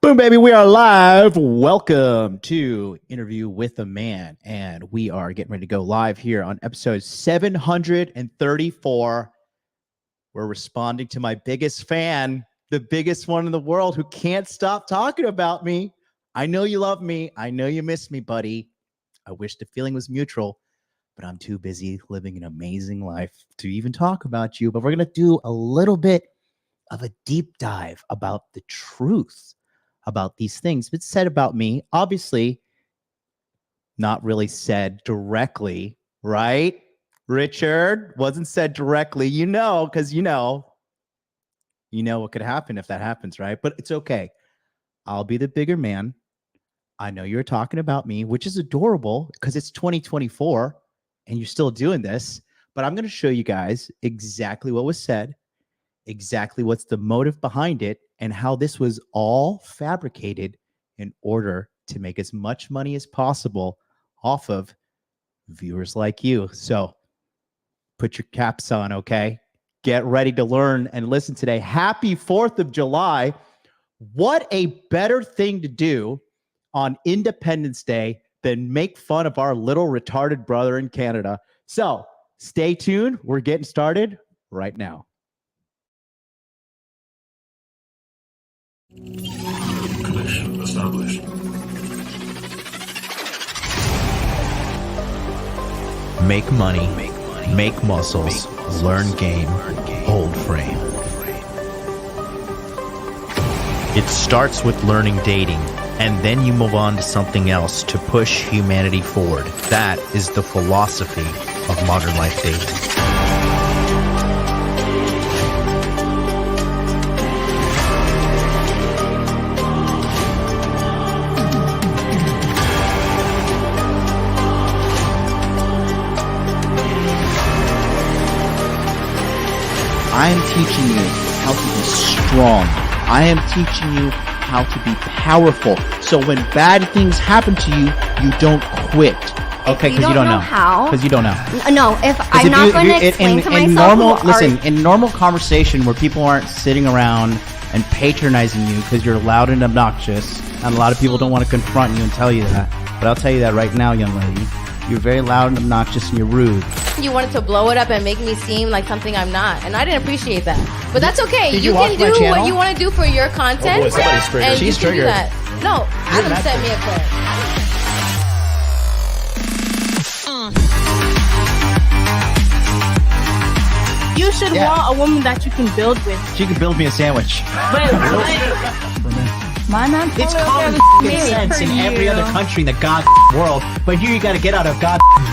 Boom, baby, we are live. Welcome to Interview with a Man. And we are getting ready to go live here on episode 734. We're responding to my biggest fan, the biggest one in the world who can't stop talking about me. I know you love me. I know you miss me, buddy. I wish the feeling was mutual, but I'm too busy living an amazing life to even talk about you. But we're going to do a little bit of a deep dive about the truth about these things. It's said about me, obviously not really said directly, right? Richard, wasn't said directly, because you know what could happen if that happens, right? But it's okay. I'll be the bigger man. I know you're talking about me, which is adorable because it's 2024 and you're still doing this, but I'm going to show you guys exactly what was said, exactly what's the motive behind it, and how this was all fabricated in order to make as much money as possible off of viewers like you. So put your caps on, okay? Get ready to learn and listen today. Happy 4th of July. What a better thing to do on Independence Day than make fun of our little retarded brother in Canada. So stay tuned. We're getting started right now. Connection established. Make money, make muscles, learn game, hold frame. It starts with learning dating, and then you move on to something else to push humanity forward. That is the philosophy of modern life dating. I am teaching you how to be strong. I am teaching you how to be powerful. So when bad things happen to you, you don't quit. Okay, because you don't know how. Because you don't know. No, if I'm not going to explain to myself. In normal conversation where people aren't sitting around and patronizing you because you're loud and obnoxious, and a lot of people don't want to confront you and tell you that. But I'll tell you that right now, young lady. You're very loud and obnoxious and you're rude. You wanted to blow it up and make me seem like something I'm not, and I didn't appreciate that. But that's okay. Did you you can watch my do channel? what you want to do for your content. Oh boy, somebody's triggered. And She's you can do triggered. that. No, Adam sent me a clip. You should want a woman that you can build with. She could build me a sandwich. My man, It's common sense in every other country in the world, but here you got to get out of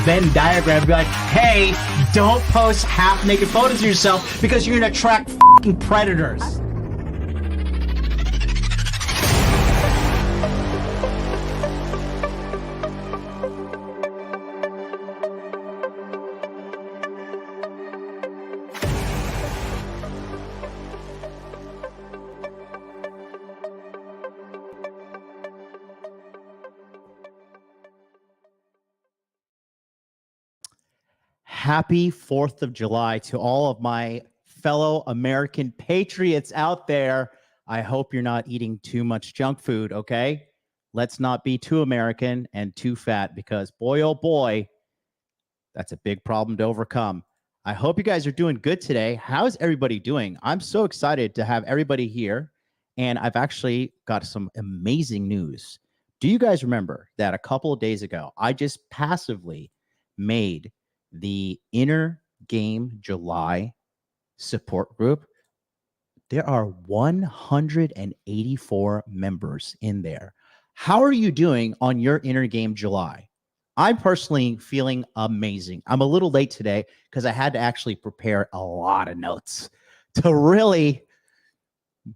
Venn diagram and be like, hey, don't post half-naked photos of yourself because you're going to attract predators. Happy 4th of July to all of my fellow American patriots out there. I hope you're not eating too much junk food, okay? Let's not be too American and too fat because boy, oh boy, that's a big problem to overcome. I hope you guys are doing good today. How's everybody doing? I'm so excited to have everybody here, and I've actually got some amazing news. Do you guys remember that a couple of days ago, I just passively made the Inner Game July support group? There are 184 members in there. How are you doing on your Inner Game July? I'm personally feeling amazing. I'm a little late today because I had to actually prepare a lot of notes to really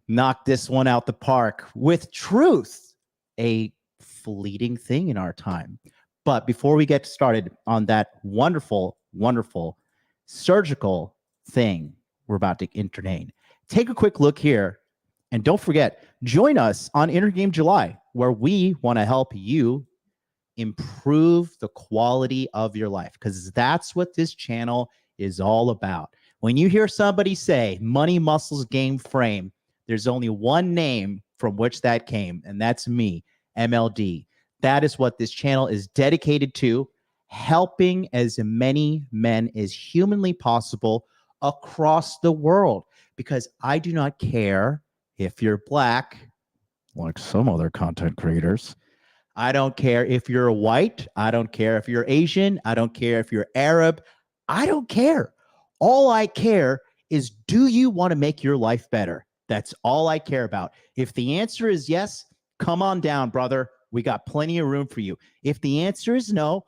knock this one out the park with truth, a fleeting thing in our time. But before we get started on that wonderful, wonderful surgical thing we're about to entertain, take a quick look here. And don't forget, join us on Inner Game July, where we want to help you improve the quality of your life, because that's what this channel is all about. When you hear somebody say money, muscles, game, frame, there's only one name from which that came, and that's me, MLD. That is what this channel is dedicated to, helping as many men as humanly possible across the world, because I do not care if you're black, like some other content creators. I don't care if you're white. I don't care if you're Asian. I don't care if you're Arab. I don't care. All I care is, do you want to make your life better? That's all I care about. If the answer is yes, come on down, brother. We got plenty of room for you. If the answer is no,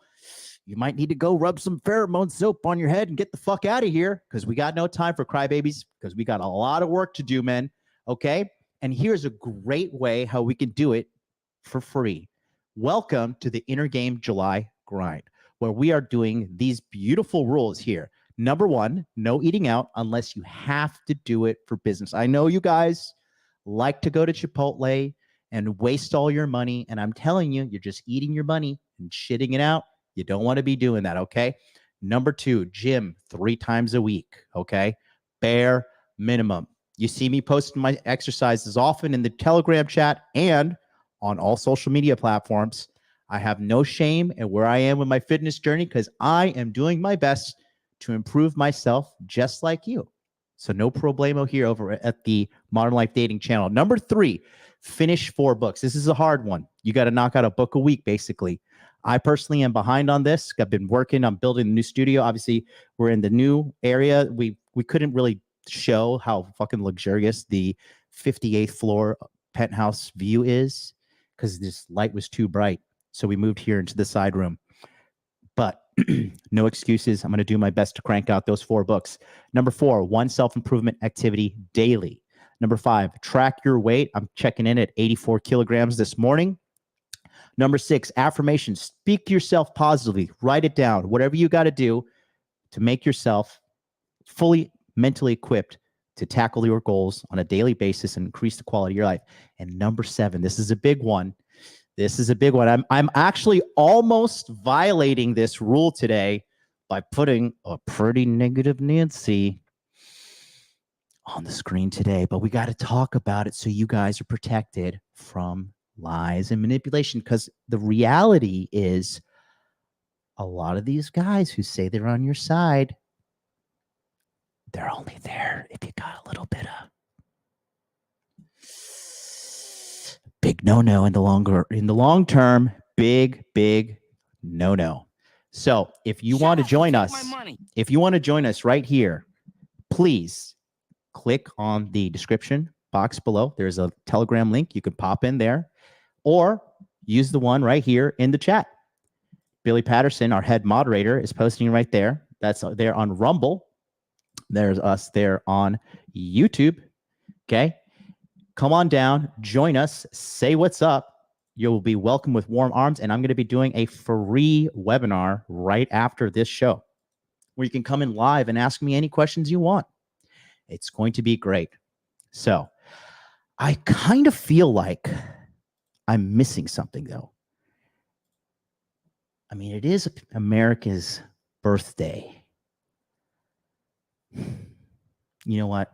you might need to go rub some pheromone soap on your head and get the fuck out of here, because we got no time for crybabies, because we got a lot of work to do, men. Okay? And here's a great way how we can do it for free. Welcome to the Inner Game July Grind, where we are doing these beautiful rules here. Number one, no eating out unless you have to do it for business. I know you guys like to go to Chipotle and waste all your money, and I'm telling you, you're just eating your money and shitting it out. You don't want to be doing that, okay? Number two, gym 3 times a week, okay? Bare minimum. You see me posting my exercises often in the Telegram chat and on all social media platforms. I have no shame in where I am with my fitness journey, because I am doing my best to improve myself just like you. So no problemo here over at the Modern Life Dating channel. Number 3, finish 4 books. This is a hard one. You got to knock out a book a week, basically. I personally am behind on this. I've been working on building a new studio. Obviously, we're in the new area. We couldn't really show how fucking luxurious the 58th floor penthouse view is, because this light was too bright. So we moved here into the side room. But no excuses. I'm going to do my best to crank out those 4 books. Number 4, 1 self-improvement activity daily. Number 5, track your weight. I'm checking in at 84 kilograms this morning. Number 6, affirmations. Speak to yourself positively. Write it down. Whatever you got to do to make yourself fully mentally equipped to tackle your goals on a daily basis and increase the quality of your life. And number 7, this is a big one. This is a big one. I'm actually almost violating this rule today by putting a pretty negative Nancy on the screen today, but we got to talk about it so you guys are protected from lies and manipulation, because the reality is a lot of these guys who say they're on your side, they're only there if you got a little bit of big no-no in the long term. Big no-no. So if you want to join us right here, please click on the description box below. There's a Telegram link. You can pop in there, or use the one right here in the chat. Billy Patterson, our head moderator, is posting right there. That's there on Rumble. There's us there on YouTube. Okay. Come on down, join us, say what's up. You'll be welcome with warm arms. And I'm going to be doing a free webinar right after this show, where you can come in live and ask me any questions you want. It's going to be great. So I kind of feel like I'm missing something, though. I mean, it is America's birthday. You know what?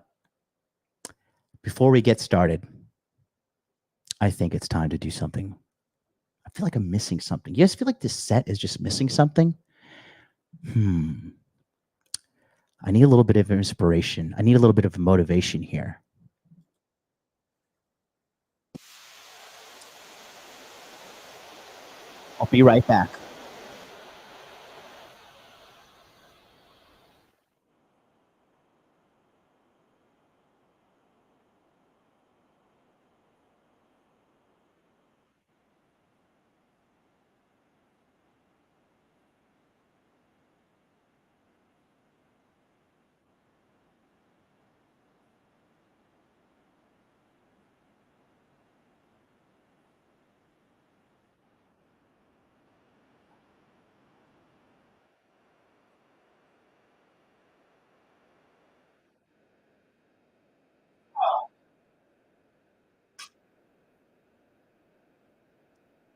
Before we get started, I think it's time to do something. I feel like I'm missing something. You guys feel like this set is just missing something? I need a little bit of inspiration. I need a little bit of motivation here. I'll be right back.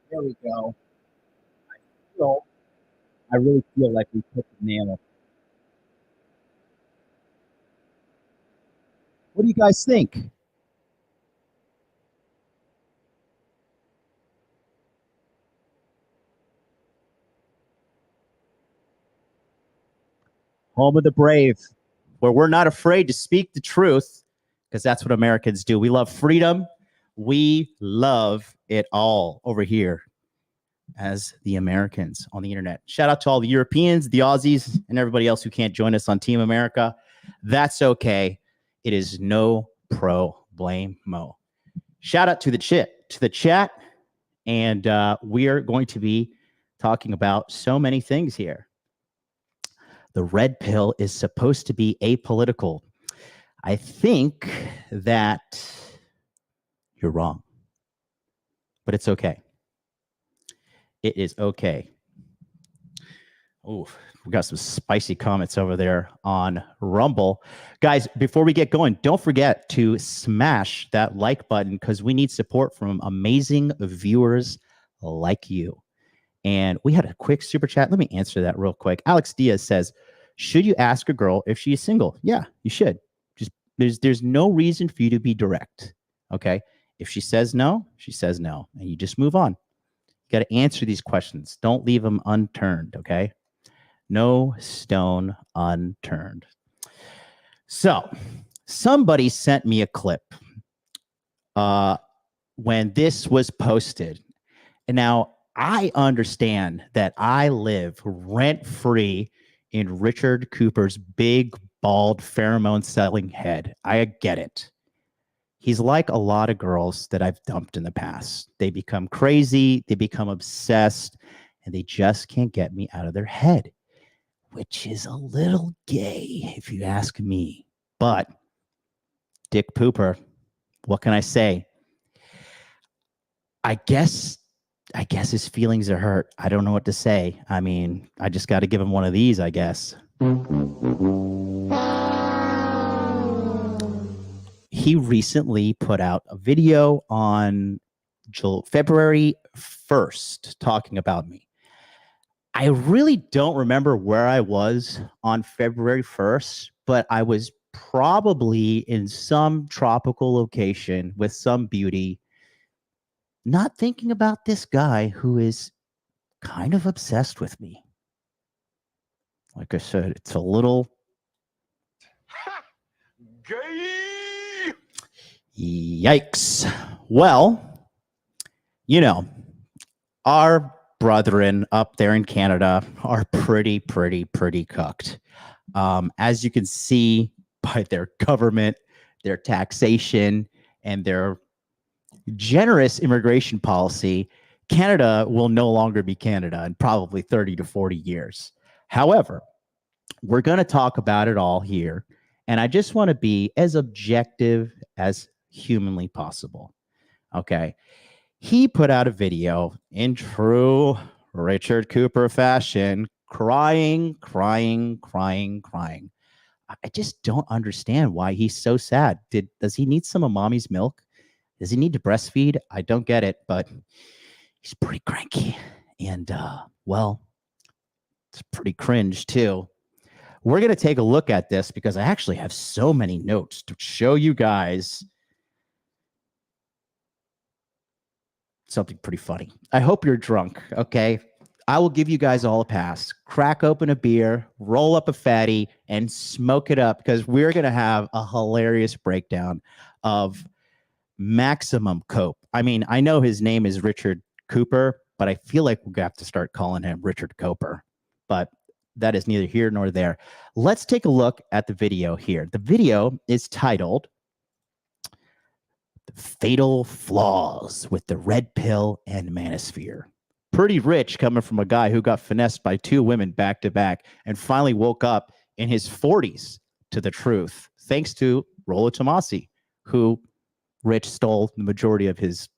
There we go. I really feel like we put the nail. What do you guys think? home of the brave, where we're not afraid to speak the truth, because that's what Americans do. We love freedom. We love it all over here as the Americans on the internet. Shout out to all the Europeans, the Aussies, and everybody else who can't join us on Team America. That's okay. It is no problemo. Shout out to the chat, and we are going to be talking about so many things here. The red pill is supposed to be apolitical. I think that you're wrong, but it's okay. It is okay. Oh, we got some spicy comments over there on Rumble. Guys, before we get going, don't forget to smash that like button because we need support from amazing viewers like you. And we had a quick super chat. Let me answer that real quick. Alex Diaz says, should you ask a girl if she is single? Yeah, you should. Just there's no reason for you to be direct. Okay. If she says no, she says no. And you just move on. You got to answer these questions. Don't leave them unturned. Okay. No stone unturned. So somebody sent me a clip when this was posted. And now I understand that I live rent-free in Richard Cooper's big, bald, pheromone-selling head. I get it. He's like a lot of girls that I've dumped in the past. They become crazy, they become obsessed, and they just can't get me out of their head, which is a little gay, if you ask me. But Dick Pooper, what can I say? I guess his feelings are hurt. I don't know what to say. I mean, I just got to give him one of these, I guess. He recently put out a video on February 1st talking about me. I really don't remember where I was on February 1st, but I was probably in some tropical location with some beauty, not thinking about this guy who is kind of obsessed with me. Like I said, it's a little gay. Yikes. Well, you know, our brethren up there in Canada are pretty cooked. As you can see by their government, their taxation, and their generous immigration policy, Canada will no longer be Canada in probably 30 to 40 years. However, we're going to talk about it all here, and I just want to be as objective as humanly possible. Okay. He put out a video in true Richard Cooper fashion, crying. I just don't understand why he's so sad. Does he need some of mommy's milk? Does he need to breastfeed? I don't get it, but he's pretty cranky. And, well, it's pretty cringe, too. We're going to take a look at this because I actually have so many notes to show you guys something pretty funny. I hope you're drunk, okay? I will give you guys all a pass. Crack open a beer, roll up a fatty, and smoke it up because we're going to have a hilarious breakdown of maximum cope. I mean, I know his name is Richard Cooper, but I feel like we're going to have to start calling him Richard Coper. But that is neither here nor there. Let's take a look at the video here. The video is titled The Fatal Flaws with the Red Pill and Manosphere. Pretty rich coming from a guy who got finessed by two women back to back and finally woke up in his 40s to the truth, thanks to Rollo Tomassi, who Rich stole the majority of his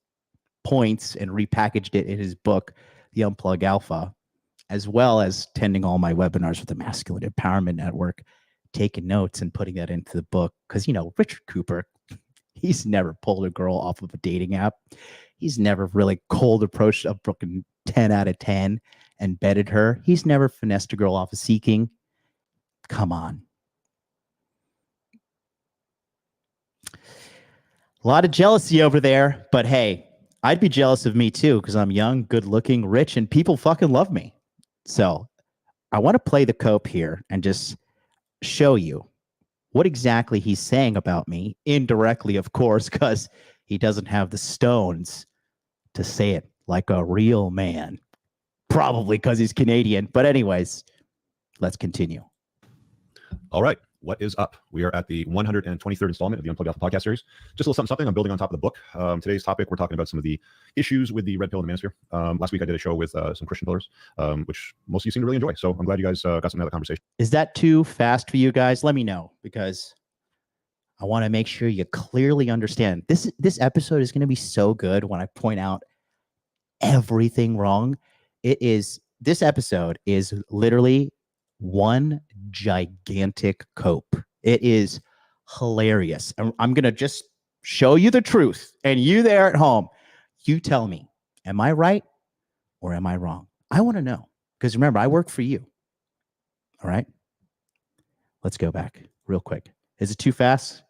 points and repackaged it in his book, The Unplug Alpha, as well as attending all my webinars with the Masculine Empowerment Network, taking notes and putting that into the book. Because, you know, Richard Cooper, he's never pulled a girl off of a dating app. He's never really cold approached a broken 10 out of 10 and bedded her. He's never finessed a girl off of Seeking. Come on. A lot of jealousy over there, but hey, I'd be jealous of me too because I'm young, good looking, rich, and people fucking love me. So I want to play the cope here and just, show you what exactly he's saying about me, indirectly, of course, because he doesn't have the stones to say it like a real man. Probably because he's Canadian. But anyways, let's continue. All right. What is up? We are at the 123rd installment of the Unplugged Alpha podcast series. Just a little something I'm building on top of the book. Today's topic, we're talking about some of the issues with the red pill and the manosphere. Last week I did a show with some Christian pillars, which most of you seem to really enjoy. So I'm glad you guys got something out of the conversation. Is that too fast for you guys? Let me know, because I want to make sure you clearly understand. This episode is going to be so good when I point out everything wrong. This episode is literally one gigantic cope. It is hilarious. I'm going to just show you the truth, and you there at home, you tell me, am I right or am I wrong? I want to know, because remember, I work for you. All right. Let's go back real quick. Is it too fast?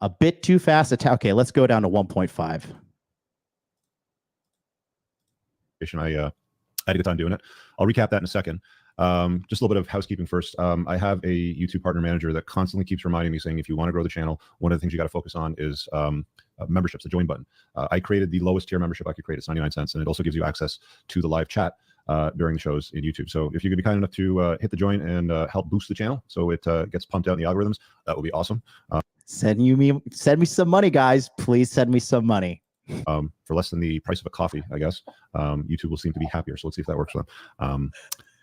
A bit too fast. Okay, let's go down to 1.5. I had a good time doing it. I'll recap that in a second. Just a little bit of housekeeping first. I have a YouTube partner manager that constantly keeps reminding me, saying, if you want to grow the channel, one of the things you got to focus on is memberships, the join button. I created the lowest tier membership I could create. It's 99 cents. And it also gives you access to the live chat during the shows in YouTube. So if you could be kind enough to hit the join and help boost the channel so it gets pumped out in the algorithms, that would be awesome. Send me some money, guys. Please send me some money. For less than the price of a coffee, I guess. YouTube will seem to be happier. So let's see if that works for them.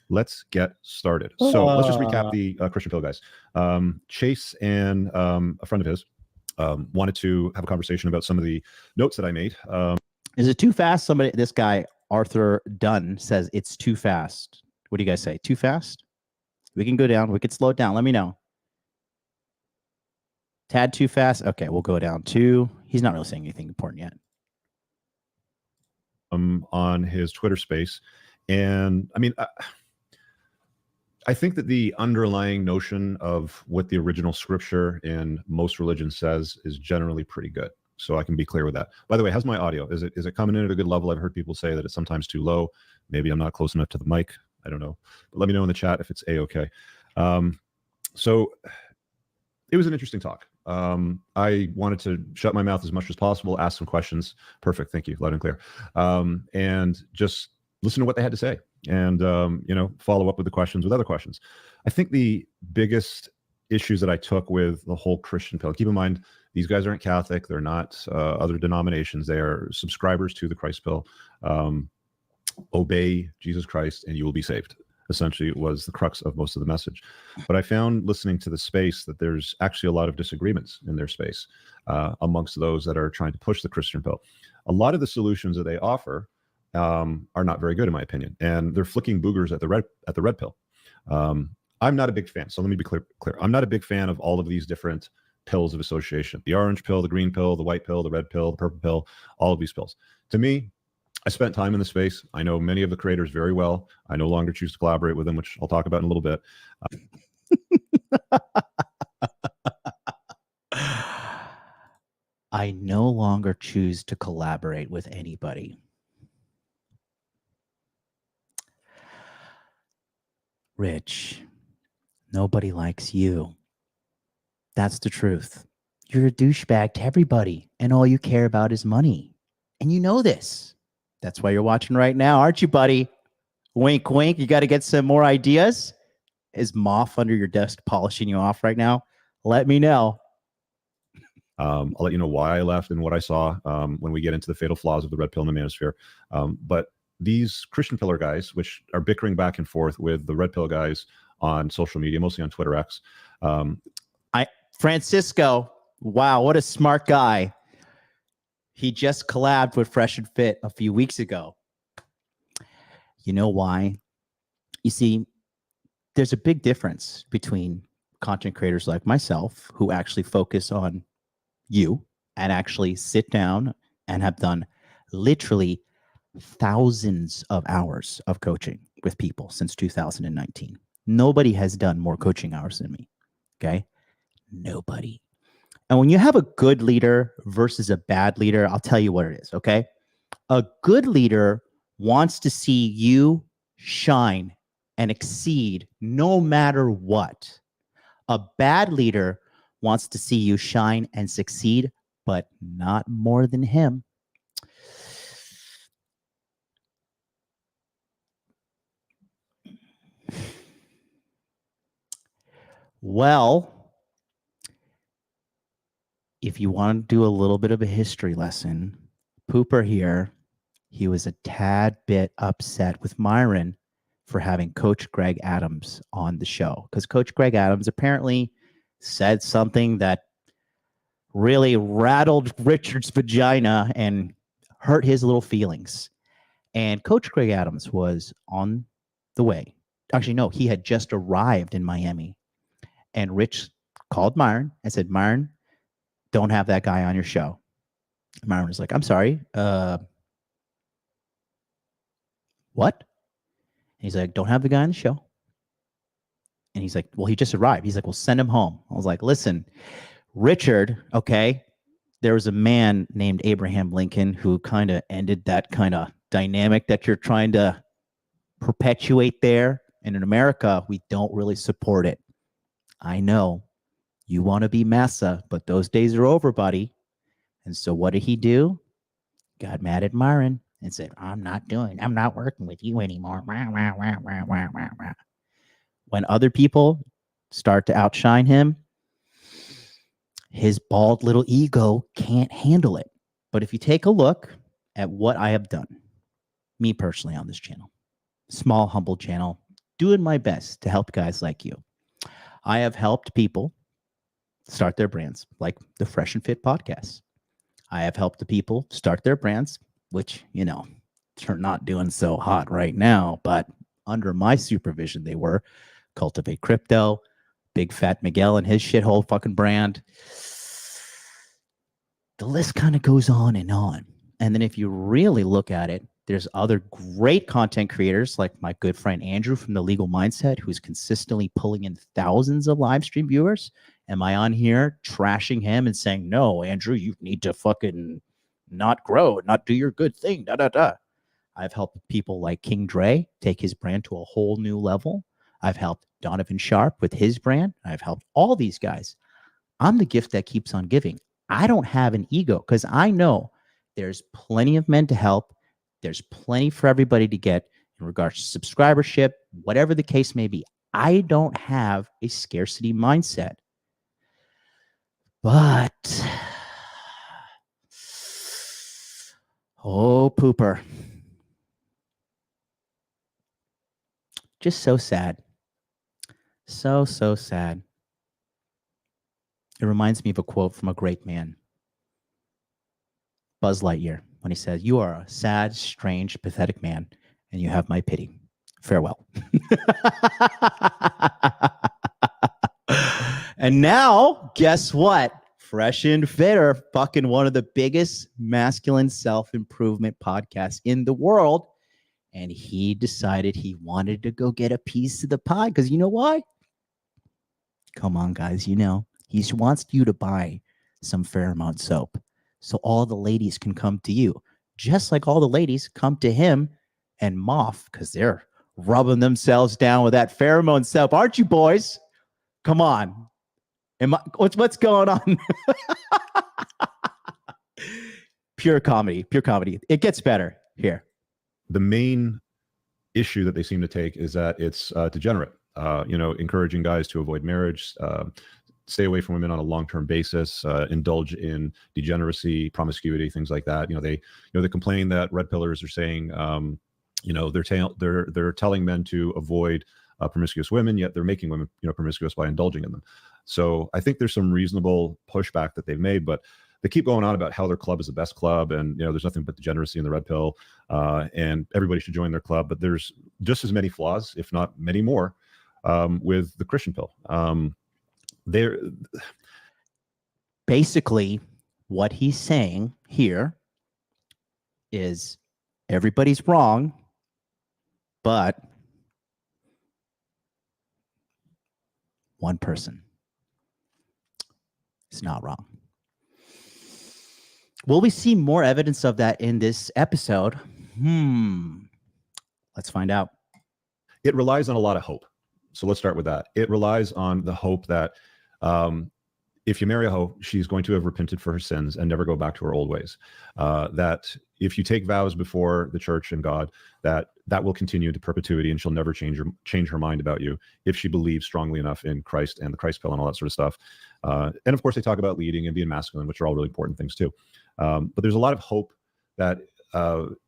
Let's get started. So let's just recap the Christian pill guys. Chase and a friend of his wanted to have a conversation about some of the notes that I made. Is it too fast? This guy, Arthur Dunn, says it's too fast. What do you guys say? Too fast? We can go down. We could slow it down. Let me know. Tad too fast? Okay, we'll go down to, he's not really saying anything important yet. On his Twitter space. And I mean, I think that the underlying notion of what the original scripture in most religions says is generally pretty good. So I can be clear with that. By the way, how's my audio? Is it coming in at a good level? I've heard people say that it's sometimes too low. Maybe I'm not close enough to the mic. I don't know. But let me know in the chat if it's A-okay. So it was an interesting talk. I wanted to shut my mouth as much as possible, ask some questions. Perfect. Thank you. Loud and clear. And just listen to what they had to say and, follow up with the questions with other questions. I think the biggest issues that I took with the whole Christian pill, keep in mind, these guys aren't Catholic. They're not other denominations. They are subscribers to the Christ pill. Obey Jesus Christ and you will be saved. Essentially, it was the crux of most of the message. But I found listening to the space that there's actually a lot of disagreements in their space amongst those that are trying to push the Christian pill. A lot of the solutions that they offer are not very good, in my opinion, and they're flicking boogers at the red pill. I'm not a big fan. So let me be clear. I'm not a big fan of all of these different pills of association: the orange pill, the green pill, the white pill, the red pill, the purple pill, all of these pills. To me, I spent time in the space. I know many of the creators very well. I no longer choose to collaborate with them, which I'll talk about in a little bit. I no longer choose to collaborate with anybody. Rich, nobody likes you. That's the truth. You're a douchebag to everybody, and all you care about is money. And you know this. That's why you're watching right now, aren't you, buddy? Wink, wink. You got to get some more ideas. Is Moth under your desk polishing you off right now? Let me know. I'll let you know why I left and what I saw when we get into the fatal flaws of the red pill and the manosphere. But these Christian pillar guys, which are bickering back and forth with the red pill guys on social media, mostly on Twitter X. Francisco, wow, what a smart guy. He just collabed with Fresh and Fit a few weeks ago. You know why? You see, there's a big difference between content creators like myself who actually focus on you and actually sit down and have done literally thousands of hours of coaching with people since 2019. Nobody has done more coaching hours than me. Okay? Nobody. And when you have a good leader versus a bad leader, I'll tell you what it is, okay? A good leader wants to see you shine and exceed no matter what. A bad leader wants to see you shine and succeed, but not more than him. Well, if you want to do a little bit of a history lesson, Pooper here, he was a tad bit upset with Myron for having Coach Greg Adams on the show, because Coach Greg Adams apparently said something that really rattled Richard's vagina and hurt his little feelings. And Coach Greg Adams was on the way. Actually, no, he had just arrived in Miami. And Rich called Myron and said, Myron, don't have that guy on your show. Myron was like, I'm sorry. What? And he's like, don't have the guy on the show. And he's like, well, he just arrived. He's like, well, send him home. I was like, listen, Richard, okay, there was a man named Abraham Lincoln who kind of ended that kind of dynamic that you're trying to perpetuate there. And in America, we don't really support it. I know you want to be massa, but those days are over, buddy. And so what did he do? Got mad at Myron and said, I'm not working with you anymore. When other people start to outshine him, his bald little ego can't handle it. But if you take a look at what I have done, me personally on this channel, small, humble channel, doing my best to help guys like you. I have helped people start their brands, like the Fresh and Fit podcast. I have helped the people start their brands, which, you know, they're not doing so hot right now, but under my supervision, they were Cultivate Crypto, Big Fat Miguel and his shithole fucking brand. The list kind of goes on and on. And then if you really look at it, there's other great content creators like my good friend Andrew from The Legal Mindset, who's consistently pulling in thousands of live stream viewers. Am I on here trashing him and saying, no, Andrew, you need to fucking not grow, not do your good thing, da, da, da. I've helped people like King Dre take his brand to a whole new level. I've helped Donovan Sharp with his brand. I've helped all these guys. I'm the gift that keeps on giving. I don't have an ego because I know there's plenty of men to help. There's plenty for everybody to get in regards to subscribership, whatever the case may be. I don't have a scarcity mindset. But, oh, Pooper. Just so sad. So sad. It reminds me of a quote from a great man, Buzz Lightyear, when he says, you are a sad, strange, pathetic man, and you have my pity. Farewell. And now, guess what? Fresh and Fit are fucking one of the biggest masculine self-improvement podcasts in the world. And he decided he wanted to go get a piece of the pie because you know why? Come on, guys, you know. He wants you to buy some pheromone soap so all the ladies can come to you, just like all the ladies come to him and Moth because they're rubbing themselves down with that pheromone soap, aren't you, boys? Come on. What's going on? Pure comedy. It gets better here. The main issue that they seem to take is that it's degenerate. Encouraging guys to avoid marriage, stay away from women on a long-term basis, indulge in degeneracy, promiscuity, things like that. They complain that red pillars are saying, they're telling men to avoid promiscuous women, yet they're making women, promiscuous by indulging in them. So I think there's some reasonable pushback that they've made, but they keep going on about how their club is the best club, and there's nothing but degeneracy in the red pill, and everybody should join their club. But there's just as many flaws, if not many more, with the Christian pill. They're basically what he's saying here is everybody's wrong, but one person is not wrong. Will we see more evidence of that in this episode? Let's find out. It relies on a lot of hope. So let's start with that. It relies on the hope that if you marry a hoe, she's going to have repented for her sins and never go back to her old ways. That if you take vows before the church and God, that will continue into perpetuity, and she'll never change her mind about you if she believes strongly enough in Christ and the Christ pill and all that sort of stuff. And of course, they talk about leading and being masculine, which are all really important things too. But there's a lot of hope that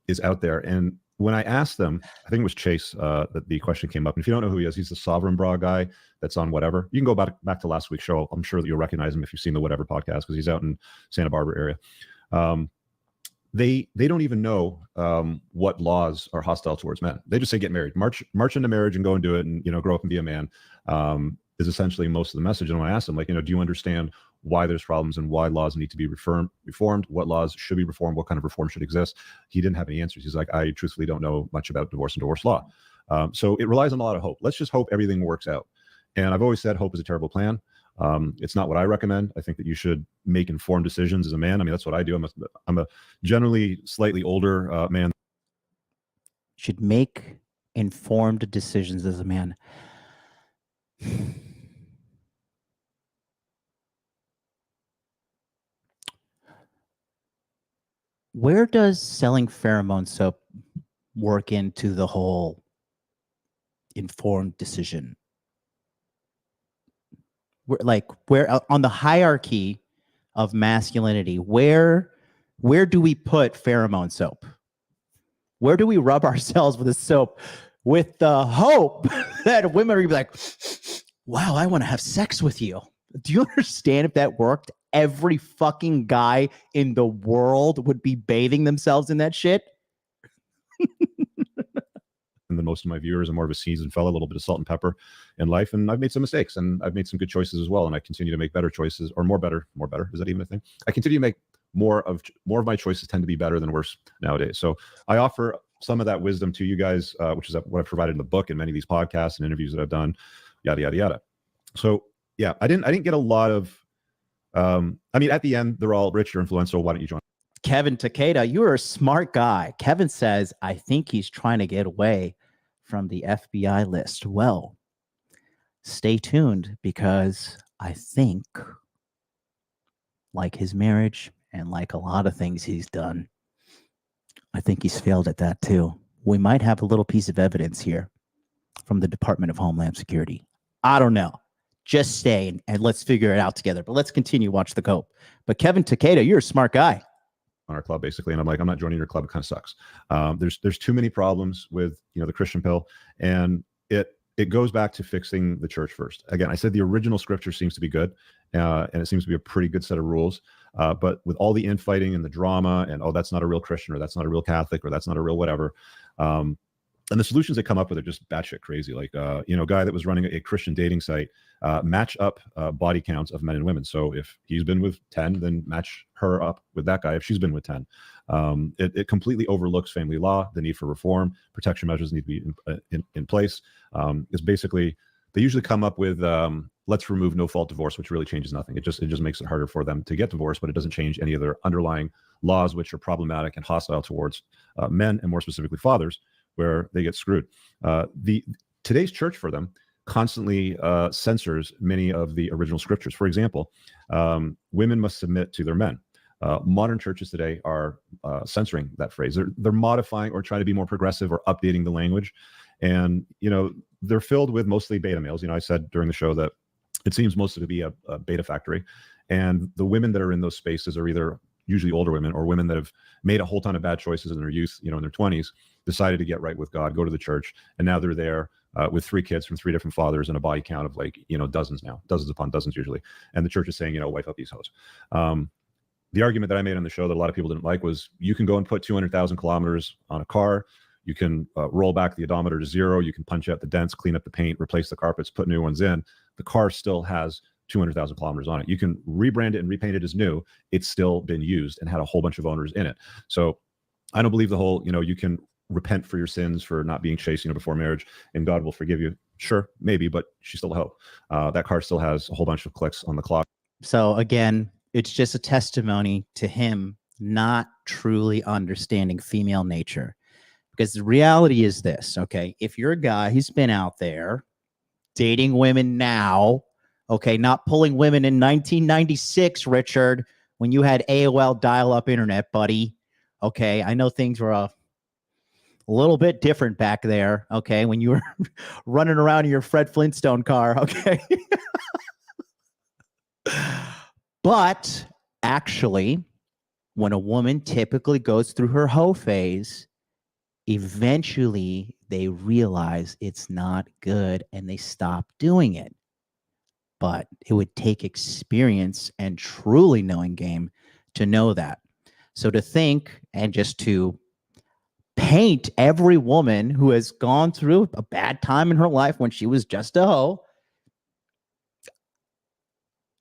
is out there. And when I asked them, I think it was Chase that the question came up. And if you don't know who he is, he's the Sovereign Bra guy that's on Whatever. You can go back to last week's show. I'm sure that you'll recognize him if you've seen the Whatever podcast, because he's out in Santa Barbara area. They don't even know what laws are hostile towards men. They just say get married, march into marriage and go and do it, and grow up and be a man. Is essentially most of the message. And when I asked him, like, do you understand why there's problems and why laws need to be reformed, what laws should be reformed, what kind of reform should exist, he didn't have any answers. He's like, I truthfully don't know much about divorce and divorce law. So it relies on a lot of hope. Let's just hope everything works out. And I've always said hope is a terrible plan. It's not what I recommend. I think that you should make informed decisions as a man. I mean, that's what I do. I'm a generally slightly older man. Should make informed decisions as a man. Where does selling pheromone soap work into the whole informed decision? Where on the hierarchy of masculinity, where do we put pheromone soap? Where do we rub ourselves with a soap with the hope that women are gonna be like, wow, I want to have sex with you? Do you understand if that worked? Every fucking guy in the world would be bathing themselves in that shit. And then most of my viewers are more of a seasoned fella, a little bit of salt and pepper in life. And I've made some mistakes, and I've made some good choices as well. And I continue to make better choices, or more better. Is that even a thing? I continue to make more of my choices tend to be better than worse nowadays. So I offer some of that wisdom to you guys, which is what I've provided in the book and many of these podcasts and interviews that I've done, yada, yada, yada. So yeah, I didn't get a lot of, I mean, at the end, they're all rich or influential. Why don't you join? Kevin Takeda, you're a smart guy. Kevin says, I think he's trying to get away from the FBI list. Well, stay tuned, because I think, like his marriage and like a lot of things he's done, I think he's failed at that too. We might have a little piece of evidence here from the Department of Homeland Security. I don't know. Just stay and let's figure it out together. But let's continue. Watch the cope. But Kevin Takeda, you're a smart guy. On our club, basically, and I'm like, I'm not joining your club. It kind of sucks. There's too many problems with the Christian pill, and it goes back to fixing the church first. Again, I said the original scripture seems to be good, and it seems to be a pretty good set of rules. But with all the infighting and the drama, and that's not a real Christian, or that's not a real Catholic, or that's not a real whatever. And the solutions they come up with are just batshit crazy. Like, a guy that was running a Christian dating site, match up body counts of men and women. So if he's been with 10, then match her up with that guy if she's been with 10. It completely overlooks family law, the need for reform, protection measures need to be in place. It's basically, they usually come up with, let's remove no-fault divorce, which really changes nothing. It just makes it harder for them to get divorced, but it doesn't change any of their underlying laws, which are problematic and hostile towards men, and more specifically fathers, where they get screwed. Today's church for them constantly censors many of the original scriptures. For example, women must submit to their men. Modern churches today are censoring that phrase. They're modifying or trying to be more progressive or updating the language. And, they're filled with mostly beta males. I said during the show that it seems mostly to be a beta factory. And the women that are in those spaces are either usually older women or women that have made a whole ton of bad choices in their youth, in their 20s, decided to get right with God, go to the church, and now they're there with 3 kids from 3 different fathers and a body count of dozens upon dozens usually. And the church is saying, wipe up these hoes. The argument that I made on the show that a lot of people didn't like was, you can go and put 200,000 kilometers on a car. You can roll back the odometer to 0. You can punch out the dents, clean up the paint, replace the carpets, put new ones in. The car still has 200,000 kilometers on it. You can rebrand it and repaint it as new. It's still been used and had a whole bunch of owners in it. So I don't believe the whole, you can repent for your sins for not being chaste, before marriage, and God will forgive you. Sure, maybe, but she's still a hoe. That car still has a whole bunch of clicks on the clock. So again, it's just a testimony to him not truly understanding female nature. Because the reality is this, okay? If you're a guy who's been out there dating women now. Okay, not pulling women in 1996, Richard, when you had AOL dial-up internet, buddy. Okay, I know things were a little bit different back there. Okay, when you were running around in your Fred Flintstone car. Okay. But actually, when a woman typically goes through her hoe phase, eventually they realize it's not good and they stop doing it. But it would take experience and truly knowing game to know that. So to think and just to paint every woman who has gone through a bad time in her life when she was just a hoe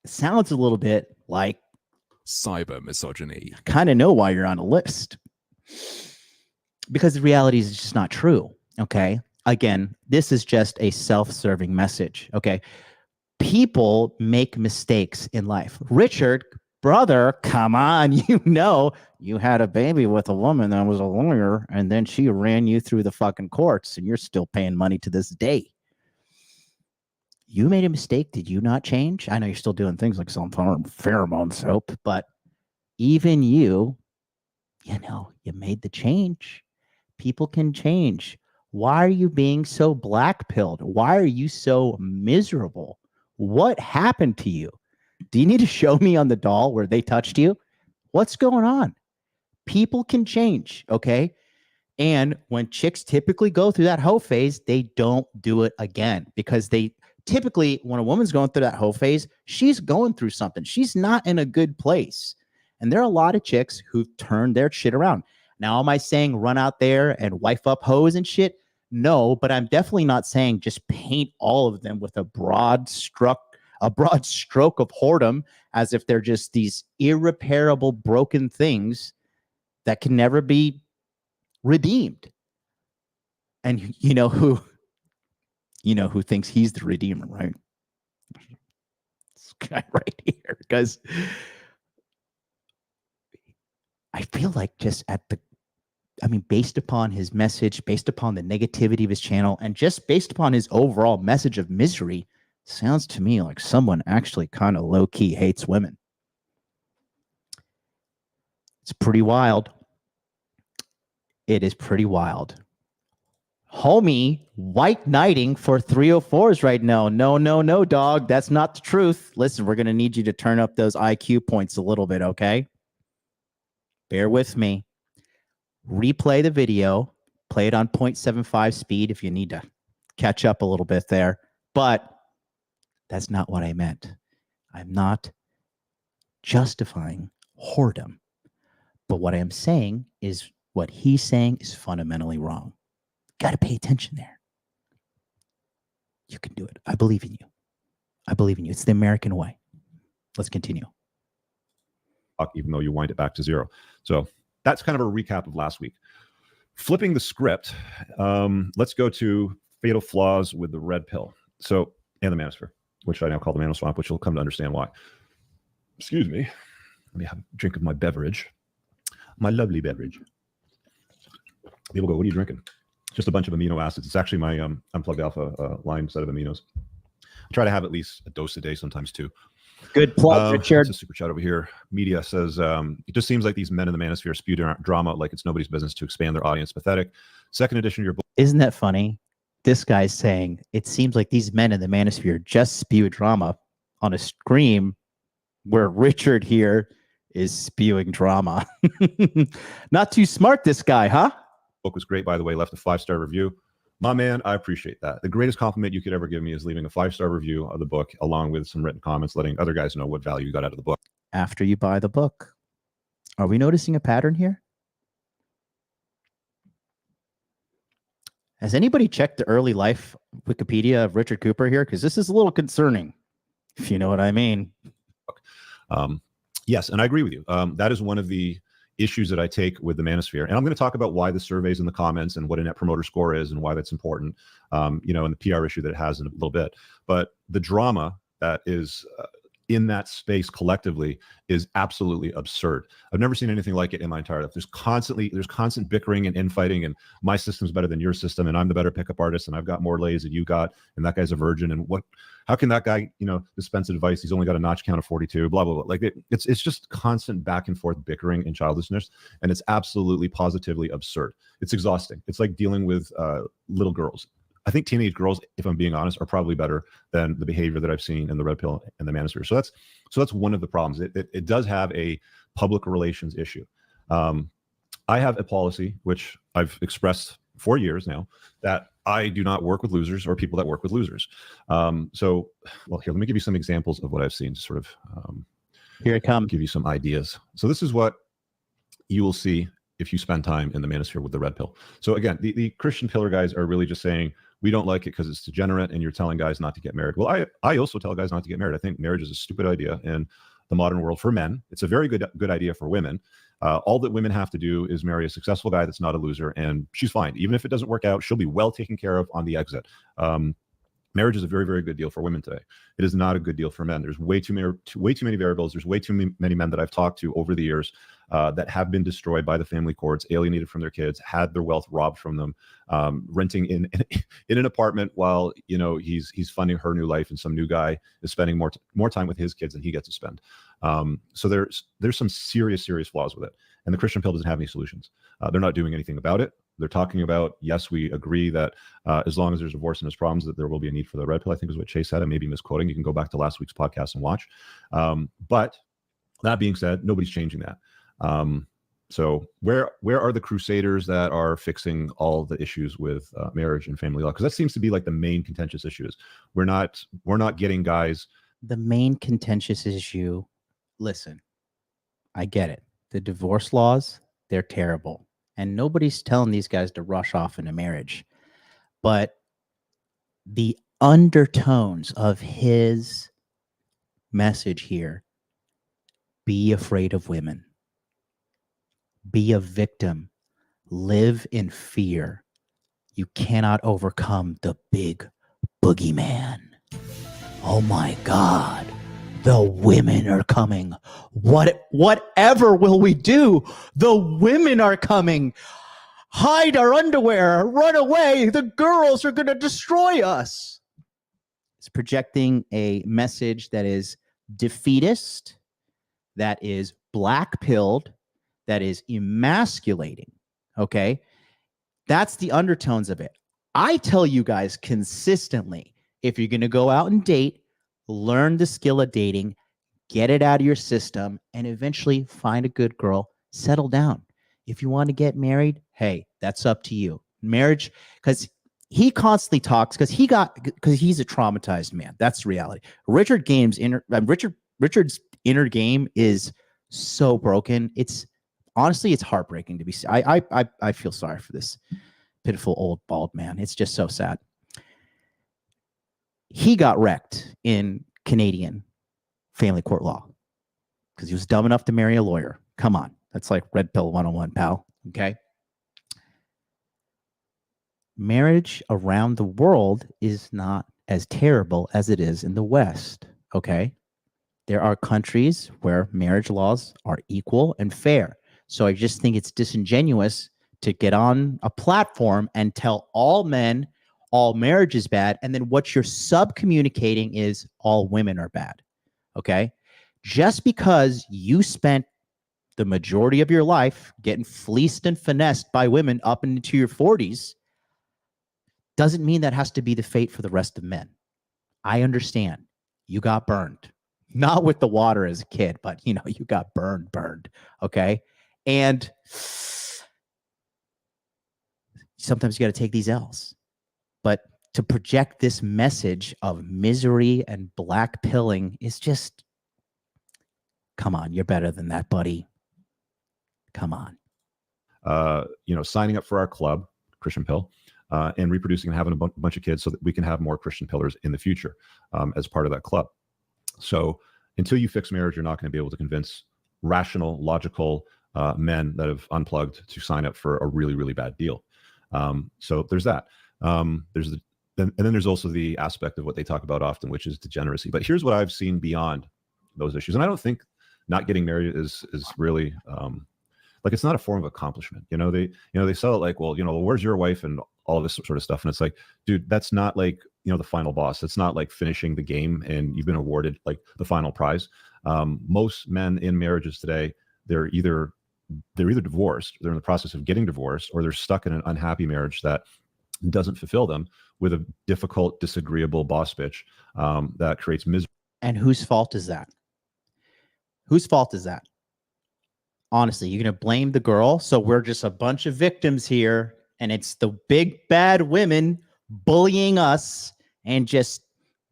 sounds a little bit like cyber misogyny. I kind of know why you're on a list. Because the reality is just not true. Okay. Again, this is just a self-serving message. Okay. People make mistakes in life. Richard, brother, come on. You know, you had a baby with a woman that was a lawyer, and then she ran you through the fucking courts, and you're still paying money to this day. You made a mistake. Did you not change? I know you're still doing things like some pheromone soap, but even you know, you made the change. People can change. Why are you being so black-pilled? Why are you so miserable? What happened to you? Do you need to show me on the doll where they touched you? What's going on? People can change, okay? And when chicks typically go through that hoe phase, they don't do it again because they typically, when a woman's going through that hoe phase, she's going through something. She's not in a good place. And there are a lot of chicks who've turned their shit around. Now, am I saying run out there and wife up hoes and shit? No, but I'm definitely not saying just paint all of them with a broad stroke of whoredom as if they're just these irreparable broken things that can never be redeemed. And you know who thinks he's the redeemer, right? This guy right here, because I feel like just based upon his message, based upon the negativity of his channel, and just based upon his overall message of misery, sounds to me like someone actually kind of low-key hates women. It's pretty wild. It is pretty wild. Homie, white knighting for 304s right now. No, dog. That's not the truth. Listen, we're going to need you to turn up those IQ points a little bit, okay? Bear with me. Replay the video. Play it on 0.75 speed if you need to catch up a little bit there. But that's not what I meant. I'm not justifying whoredom. But what I am saying is what he's saying is fundamentally wrong. Got to pay attention there. You can do it. I believe in you. I believe in you. It's the American way. Let's continue. Even though you wind it back to zero. So that's kind of a recap of last week. Flipping the script, let's go to fatal flaws with the red pill. So, and the manosphere, which I now call the manoswamp, which you'll come to understand why. Excuse me. Let me have a drink of my beverage. My lovely beverage. People go, what are you drinking? Just a bunch of amino acids. It's actually my unplugged alpha lime set of aminos. I try to have at least a dose a day, sometimes two. Good plug, Richard. It's a super chat over here. Media says, it just seems like these men in the manosphere spew drama like it's nobody's business to expand their audience. Pathetic. Second edition of your book. Isn't that funny? This guy's saying, it seems like these men in the manosphere just spew drama on a stream where Richard here is spewing drama. Not too smart, this guy, huh? Book was great, by the way. Left a 5-star review. My man, I appreciate that. The greatest compliment you could ever give me is leaving a 5-star review of the book, along with some written comments, letting other guys know what value you got out of the book. After you buy the book. Are we noticing a pattern here? Has anybody checked the early life Wikipedia of Richard Cooper here? Because this is a little concerning, if you know what I mean. Yes, and I agree with you. That is one of the issues that I take with the manosphere. And I'm going to talk about why the surveys in the comments and what a net promoter score is and why that's important, and the PR issue that it has in a little bit. But the drama that is in that space collectively is absolutely absurd. I've never seen anything like it in my entire life. There's constant bickering and infighting, and my system's better than your system, and I'm the better pickup artist, and I've got more lays than you got, and that guy's a virgin, and how can that guy, dispense advice? He's only got a notch count of 42, blah, blah, blah. Like it's just constant back and forth bickering and childishness, and it's absolutely positively absurd. It's exhausting. It's like dealing with little girls. I think teenage girls, if I'm being honest, are probably better than the behavior that I've seen in the red pill and the manosphere. So that's one of the problems. It does have a public relations issue. I have a policy, which I've expressed for years now, that I do not work with losers or people that work with losers. Here, let me give you some examples of what I've seen to sort of Here it comes. give you some ideas. So this is what you will see if you spend time in the manosphere with the red pill. So again, the Christian pillar guys are really just saying, we don't like it because it's degenerate and you're telling guys not to get married. Well, I also tell guys not to get married. I think marriage is a stupid idea in the modern world for men. It's a very good idea for women. All that women have to do is marry a successful guy that's not a loser, and she's fine. Even if it doesn't work out, she'll be well taken care of on the exit. Marriage is a very, very good deal for women today. It is not a good deal for men. There's way too many variables. There's way too many men that I've talked to over the years that have been destroyed by the family courts, alienated from their kids, had their wealth robbed from them, renting in an apartment while he's funding her new life, and some new guy is spending more time with his kids than he gets to spend. So there's some serious flaws with it, and the Christian pill doesn't have any solutions. They're not doing anything about it. They're talking about, yes, we agree that as long as there's divorce and there's problems, that there will be a need for the red pill, I think is what Chase said. I may be misquoting. You can go back to last week's podcast and watch. But that being said, nobody's changing that. So where are the crusaders that are fixing all the issues with marriage and family law? Because that seems to be like the main contentious issue. Is we're not getting guys. The main contentious issue, listen, I get it. The divorce laws, they're terrible. And nobody's telling these guys to rush off into marriage. But the undertones of his message here, be afraid of women. Be a victim. Live in fear. You cannot overcome the big boogeyman. Oh my God. The women are coming. Whatever will we do? The women are coming. Hide our underwear. Run away. The girls are going to destroy us. It's projecting a message that is defeatist, that is black-pilled, that is emasculating. Okay? That's the undertones of it. I tell you guys consistently, if you're going to go out and date, learn the skill of dating, get it out of your system, and eventually find a good girl, settle down. If you want to get married, hey, that's up to you. Marriage, because he constantly talks, because he's a traumatized man. That's the reality. Richard's inner game is so broken. It's honestly, it's heartbreaking to be. I feel sorry for this pitiful old bald man. It's just so sad. He got wrecked in Canadian family court law because he was dumb enough to marry a lawyer. Come on. That's like red pill 101, pal. Okay. Marriage around the world is not as terrible as it is in the West. Okay. There are countries where marriage laws are equal and fair. So I just think it's disingenuous to get on a platform and tell all men all marriage is bad, and then what you're sub-communicating is all women are bad, okay? Just because you spent the majority of your life getting fleeced and finessed by women up into your 40s doesn't mean that has to be the fate for the rest of men. I understand. You got burned. Not with the water as a kid, but, you got burned, okay? And sometimes you got to take these L's. But to project this message of misery and black pilling is just, come on, you're better than that, buddy. Come on. Signing up for our club, Christian Pill, and reproducing and having a bunch of kids so that we can have more Christian pillars in the future as part of that club. So until you fix marriage, you're not going to be able to convince rational, logical men that have unplugged to sign up for a really, really bad deal. So there's that. And then there's also the aspect of what they talk about often, which is degeneracy. But here's what I've seen beyond those issues. And I don't think not getting married is really like, it's not a form of accomplishment. They sell it like, well, where's your wife and all this sort of stuff. And it's like, dude, that's not like, the final boss. It's not like finishing the game and you've been awarded like the final prize. Most men in marriages today, they're either divorced, they're in the process of getting divorced, or they're stuck in an unhappy marriage that doesn't fulfill them, with a difficult, disagreeable boss bitch that creates misery. And whose fault is that? Whose fault is that? Honestly, you're going to blame the girl. So we're just a bunch of victims here, and it's the big bad women bullying us and just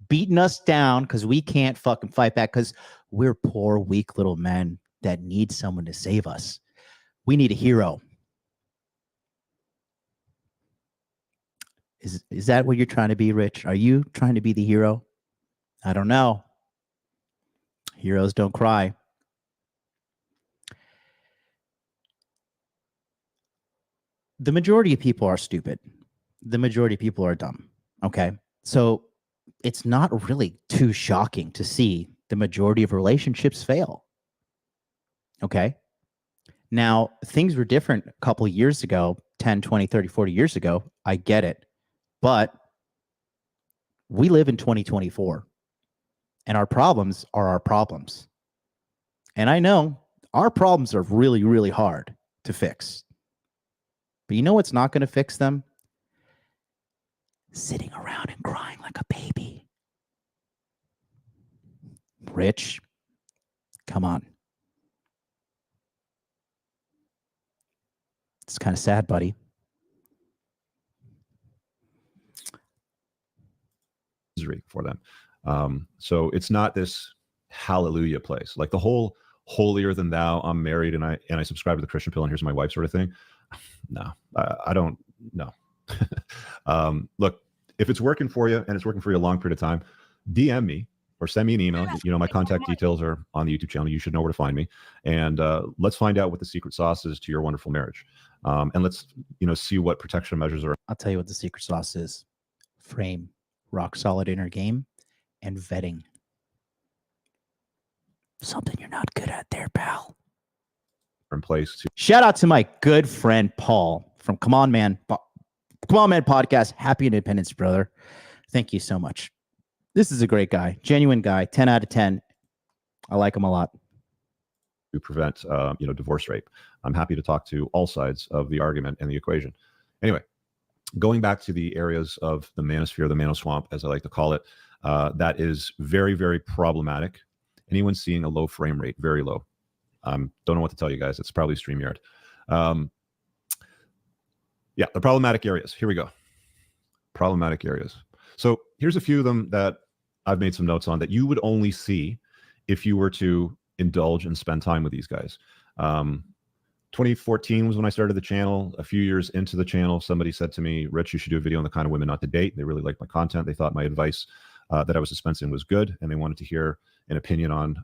beating us down because we can't fucking fight back, because we're poor, weak little men that need someone to save us. We need a hero. Is that what you're trying to be, Rich? Are you trying to be the hero? I don't know. Heroes don't cry. The majority of people are stupid. The majority of people are dumb. Okay. So it's not really too shocking to see the majority of relationships fail. Okay. Now, things were different a couple of years ago, 10, 20, 30, 40 years ago. I get it. But we live in 2024, and our problems are our problems. And I know our problems are really, really hard to fix. But you know what's not going to fix them? Sitting around and crying like a baby. Rich, come on. It's kind of sad, buddy. Misery for them. So it's not this hallelujah place, like the whole holier than thou, I'm married and I subscribe to the Christian pill and here's my wife sort of thing. No, I don't know. Look, if it's working for you and it's working for you a long period of time, DM me or send me an email. My contact details are on the YouTube channel. You should know where to find me. And let's find out what the secret sauce is to your wonderful marriage. And let's, see what protection measures are. I'll tell you what the secret sauce is. Frame, rock solid inner game, and vetting. Something you're not good at there, pal. In place to shout out to my good friend Paul from Come On Man podcast. Happy Independence, brother. Thank you so much. This is a great guy, genuine guy, 10 out of 10. I like him a lot. To prevent, divorce rape. I'm happy to talk to all sides of the argument and the equation. Anyway, going back to the areas of the manosphere, the manoswamp, as I like to call it, that is very, very problematic. Anyone seeing a low frame rate, very low. Don't know what to tell you guys. It's probably StreamYard. Yeah, the problematic areas. Here we go. Problematic areas. So here's a few of them that I've made some notes on that you would only see if you were to indulge and spend time with these guys. 2014 was when I started the channel. A few years into the channel, somebody said to me, Rich, you should do a video on the kind of women not to date. They really liked my content. They thought my advice that I was dispensing was good, and they wanted to hear an opinion on,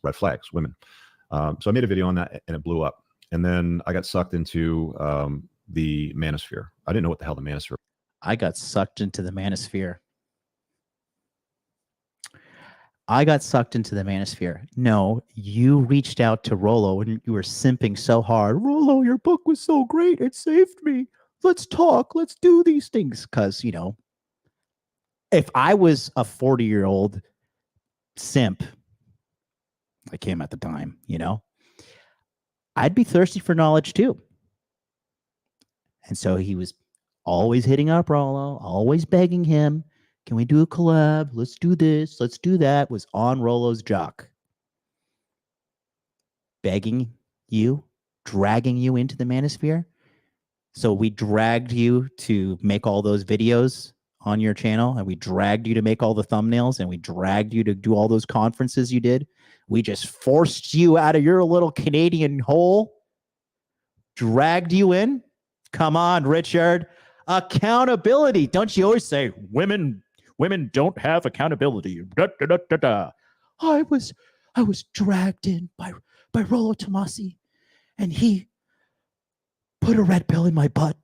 red flags, women. So I made a video on that, and it blew up. And then I got sucked into the manosphere. I didn't know what the hell the manosphere. I got sucked into the manosphere. No, you reached out to Rollo and you were simping so hard. Rollo, your book was so great. It saved me. Let's talk. Let's do these things. Because, if I was a 40-year-old simp, like him at the time, I'd be thirsty for knowledge too. And so he was always hitting up Rollo, always begging him, can we do a collab? Let's do this. Let's do that. Was on Rollo's jock. Begging you, dragging you into the manosphere. So we dragged you to make all those videos on your channel, and we dragged you to make all the thumbnails, and we dragged you to do all those conferences you did. We just forced you out of your little Canadian hole, dragged you in. Come on, Richard. Accountability. Don't you always say women don't have accountability? Da, da, da, da, da. I was dragged in by Rollo Tomasi, and he put a red pill in my butt.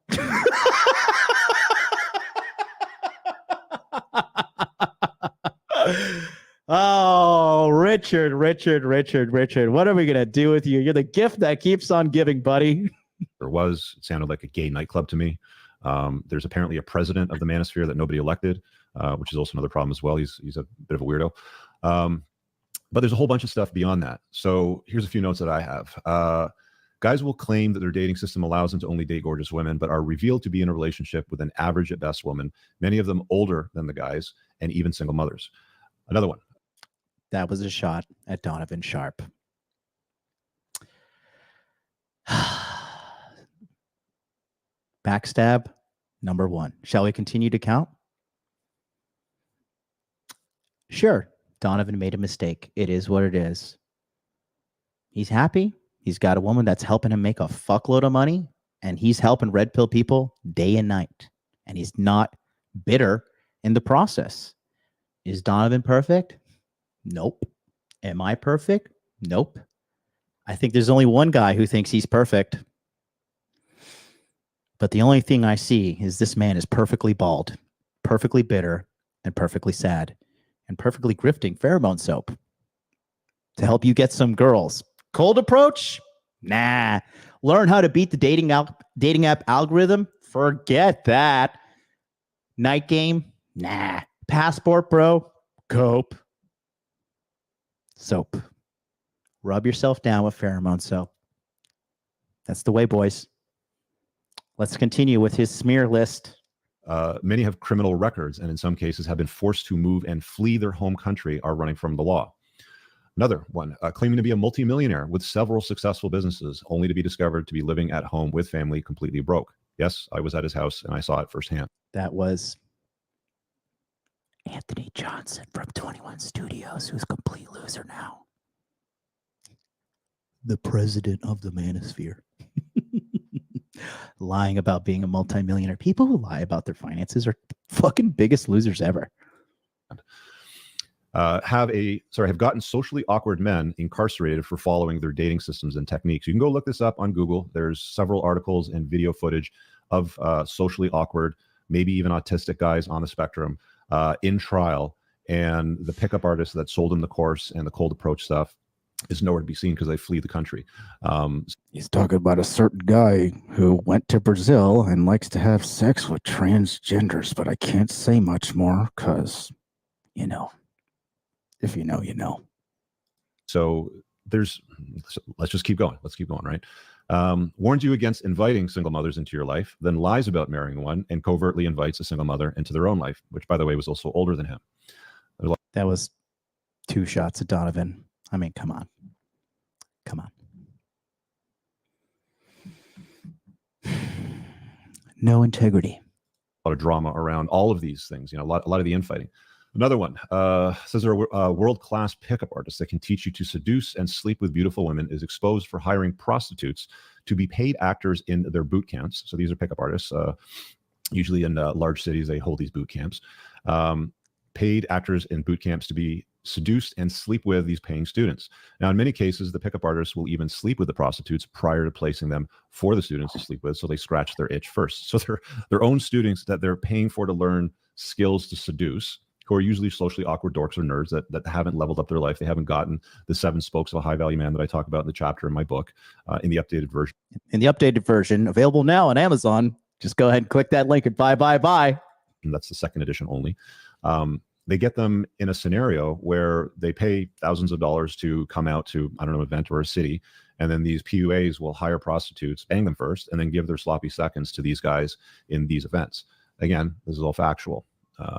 Oh, Richard. What are we going to do with you? You're the gift that keeps on giving, buddy. It sounded like a gay nightclub to me. There's apparently a president of the manosphere that nobody elected, which is also another problem as well. He's a bit of a weirdo. But there's a whole bunch of stuff beyond that. So here's a few notes that I have. Guys will claim that their dating system allows them to only date gorgeous women, but are revealed to be in a relationship with an average at best woman, many of them older than the guys, and even single mothers. Another one. That was a shot at Donovan Sharp. Backstab, number 1. Shall we continue to count? Sure, Donovan made a mistake. It is what it is. He's happy. He's got a woman that's helping him make a fuckload of money, and he's helping red pill people day and night. And he's not bitter in the process. Is Donovan perfect? Nope. Am I perfect? Nope. I think there's only one guy who thinks he's perfect. But the only thing I see is this man is perfectly bald, perfectly bitter, and perfectly sad, and perfectly grifting pheromone soap to help you get some girls. Cold approach? Nah. Learn how to beat the dating app algorithm? Forget that. Night game? Nah. Passport, bro? Cope. Soap. Rub yourself down with pheromone soap. That's the way, boys. Let's continue with his smear list. Many have criminal records and in some cases have been forced to move and flee their home country, are running from the law. Another one, claiming to be a multimillionaire with several successful businesses, only to be discovered to be living at home with family completely broke. Yes, I was at his house and I saw it firsthand. That was Anthony Johnson from 21 Studios, who's a complete loser now. The president of the manosphere. Lying about being a multimillionaire. People who lie about their finances are fucking biggest losers ever. Have gotten socially awkward men incarcerated for following their dating systems and techniques. You can go look this up on Google. There's several articles and video footage of socially awkward, maybe even autistic guys on the spectrum in trial. And the pickup artist that sold him the course and the cold approach stuff is nowhere to be seen because they flee the country. He's talking about a certain guy who went to Brazil and likes to have sex with transgenders, but I can't say much more because, you know, if you know, you know. So let's just keep going. Let's keep going, right? Warns you against inviting single mothers into your life, then lies about marrying one and covertly invites a single mother into their own life, which, by the way, was also older than him. That was 2 shots at Donovan. I mean, come on. Come on. No integrity. A lot of drama around all of these things, you know, a lot of the infighting. Another one says there are world-class pickup artists that can teach you to seduce and sleep with beautiful women, is exposed for hiring prostitutes to be paid actors in their boot camps. So these are pickup artists. Usually in large cities, they hold these boot camps. Paid actors in boot camps to be seduced and sleep with these paying students. Now, in many cases, the pickup artists will even sleep with the prostitutes prior to placing them for the students to sleep with, so they scratch their itch first. So they're their own students that they're paying for to learn skills to seduce, who are usually socially awkward dorks or nerds that haven't leveled up their life. They haven't gotten the 7 spokes of a high-value man that I talk about in the chapter in my book, in the updated version. In the updated version, available now on Amazon. Just go ahead and click that link and buy. And that's the 2nd edition only. They get them in a scenario where they pay thousands of dollars to come out to, I don't know, an event or a city. And then these PUAs will hire prostitutes, bang them first, and then give their sloppy seconds to these guys in these events. Again, this is all factual.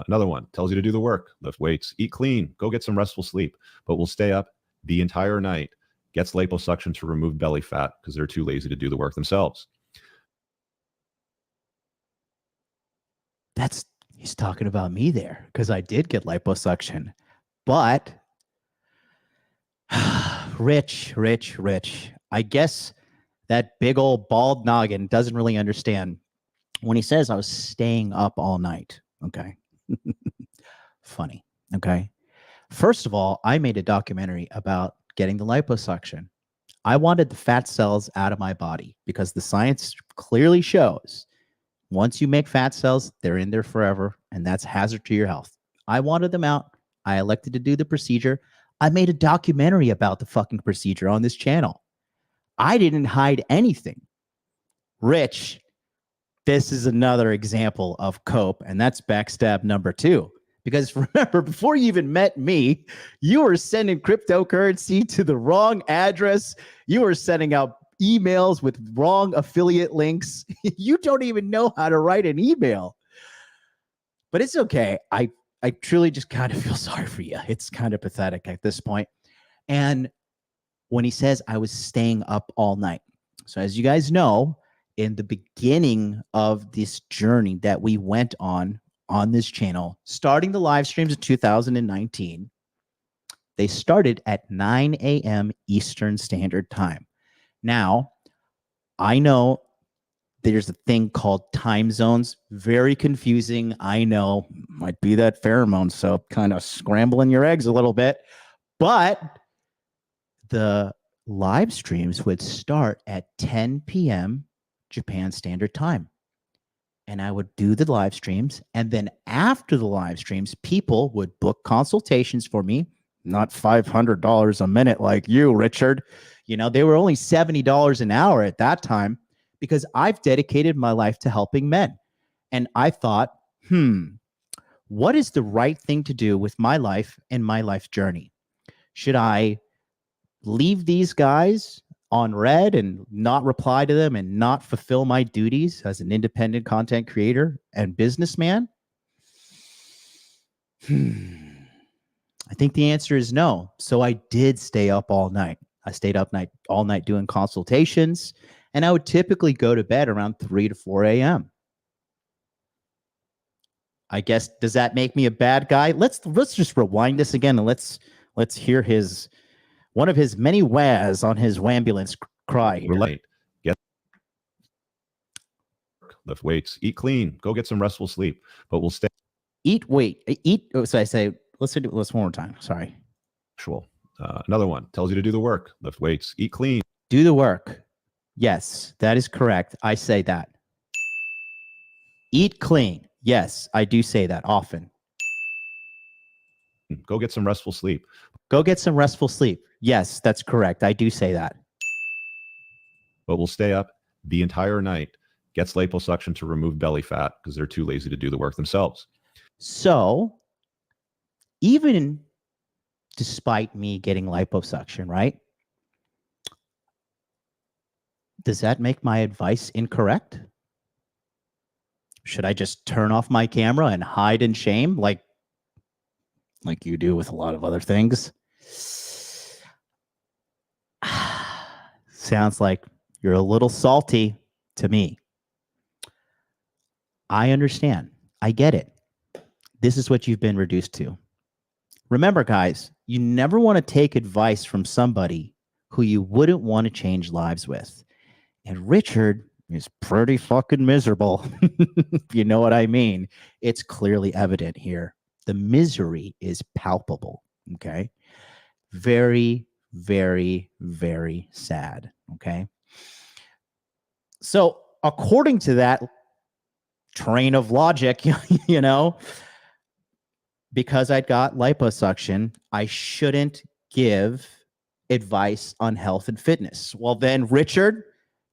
Another one tells you to do the work, lift weights, eat clean, go get some restful sleep, but will stay up the entire night, gets liposuction to remove belly fat because they're too lazy to do the work themselves. He's talking about me there because I did get liposuction, but rich. I guess that big old bald noggin doesn't really understand when he says I was staying up all night. Okay. Funny. Okay. First of all, I made a documentary about getting the liposuction. I wanted the fat cells out of my body because the science clearly shows once you make fat cells, they're in there forever, and that's hazard to your health. I wanted them out. I elected to do the procedure. I made a documentary about the fucking procedure on this channel. I didn't hide anything. Rich, this is another example of cope, and that's backstab number 2. Because remember, before you even met me, you were sending cryptocurrency to the wrong address. You were sending out emails with wrong affiliate links. You don't even know how to write an email. But it's okay. I truly just kind of feel sorry for you. It's kind of pathetic at this point. And when he says I was staying up all night. So as you guys know, in the beginning of this journey that we went on this channel, starting the live streams in 2019, they started at 9 a.m. Eastern Standard Time. Now, I know there's a thing called time zones. Very confusing. I know. Might be that pheromone soap kind of scrambling your eggs a little bit. But the live streams would start at 10 p.m. Japan Standard Time. And I would do the live streams. And then after the live streams, people would book consultations for me. Not $500 a minute like you, Richard. You know, they were only $70 an hour at that time because I've dedicated my life to helping men. And I thought, what is the right thing to do with my life and my life journey? Should I leave these guys on red and not reply to them and not fulfill my duties as an independent content creator and businessman? I think the answer is no. So I did stay up all night. I stayed up all night doing consultations, and I would typically go to bed around 3 to 4 a.m. I guess, does that make me a bad guy? Let's just rewind this again and let's hear one of his many whas on his wambulance cry here. Relate. Get lift weights, eat clean, go get some restful sleep, but we'll stay So I say, let's do this one more time. Sorry. actual. Another one tells you to do the work, lift weights, eat clean. Do the work. Yes, that is correct. I say that. Eat clean. Yes, I do say that often. Go get some restful sleep. Go get some restful sleep. Yes, that's correct. I do say that. But we'll stay up the entire night. Gets liposuction to remove belly fat because they're too lazy to do the work themselves. So, even despite me getting liposuction, right? Does that make my advice incorrect? Should I just turn off my camera and hide in shame like you do with a lot of other things? Sounds like you're a little salty to me. I understand. I get it. This is what you've been reduced to. Remember, guys, you never want to take advice from somebody who you wouldn't want to change lives with. And Richard is pretty fucking miserable. You know what I mean? It's clearly evident here. The misery is palpable. Okay. Very, very, very sad. Okay. So, according to that train of logic, you know, because I got liposuction, I shouldn't give advice on health and fitness. Well, then, Richard,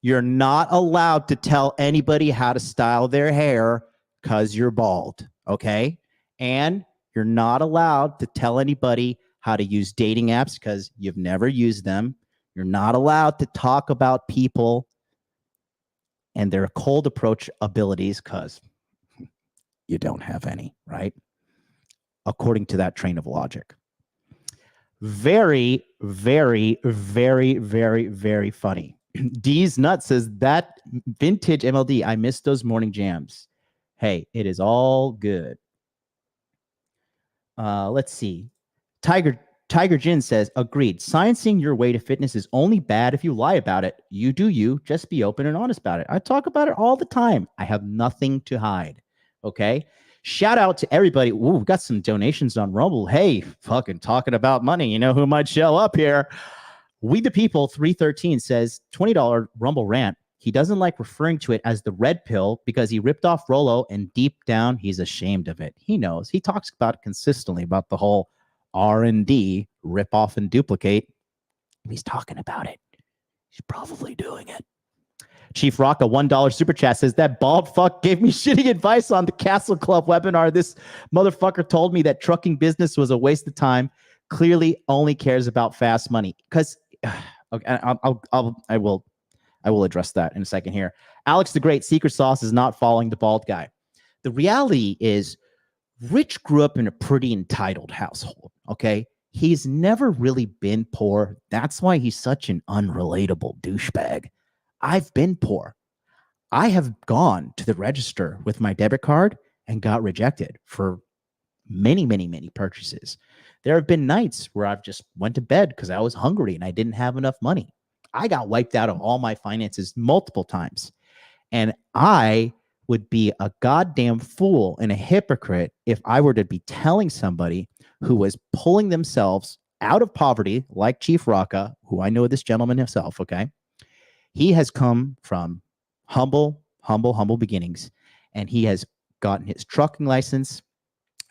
you're not allowed to tell anybody how to style their hair because you're bald, okay? And you're not allowed to tell anybody how to use dating apps because you've never used them. You're not allowed to talk about people and their cold approach abilities because you don't have any, right? According to that train of logic. Very, very, very, very, very funny. D's Nut says, that vintage MLD, I miss those morning jams. Hey, it is all good. Let's see. Tiger Jin says, agreed. Sciencing your way to fitness is only bad if you lie about it. You do you. Just be open and honest about it. I talk about it all the time. I have nothing to hide. Okay. Shout out to everybody. Ooh, we've got some donations on Rumble. Hey, fucking talking about money. You know who might show up here? We the People 313 says $20 Rumble rant. He doesn't like referring to it as the red pill because he ripped off Rolo and deep down he's ashamed of it. He knows. He talks about it consistently about the whole R&D, rip off and duplicate. If he's talking about it, he's probably doing it. Chief Rock, a $1 super chat, says that bald fuck gave me shitty advice on the Castle Club webinar. This motherfucker told me that trucking business was a waste of time. Clearly only cares about fast money. Because okay, I will address that in a second here. Alex the Great, secret sauce is not following the bald guy. The reality is Rich grew up in a pretty entitled household, okay? He's never really been poor. That's why he's such an unrelatable douchebag. I've been poor. I have gone to the register with my debit card and got rejected for many, many, many purchases. There have been nights where I've just went to bed because I was hungry and I didn't have enough money. I got wiped out of all my finances multiple times. And I would be a goddamn fool and a hypocrite if I were to be telling somebody who was pulling themselves out of poverty, like Chief Rocca, who I know this gentleman himself, okay? He has come from humble beginnings, and he has gotten his trucking license,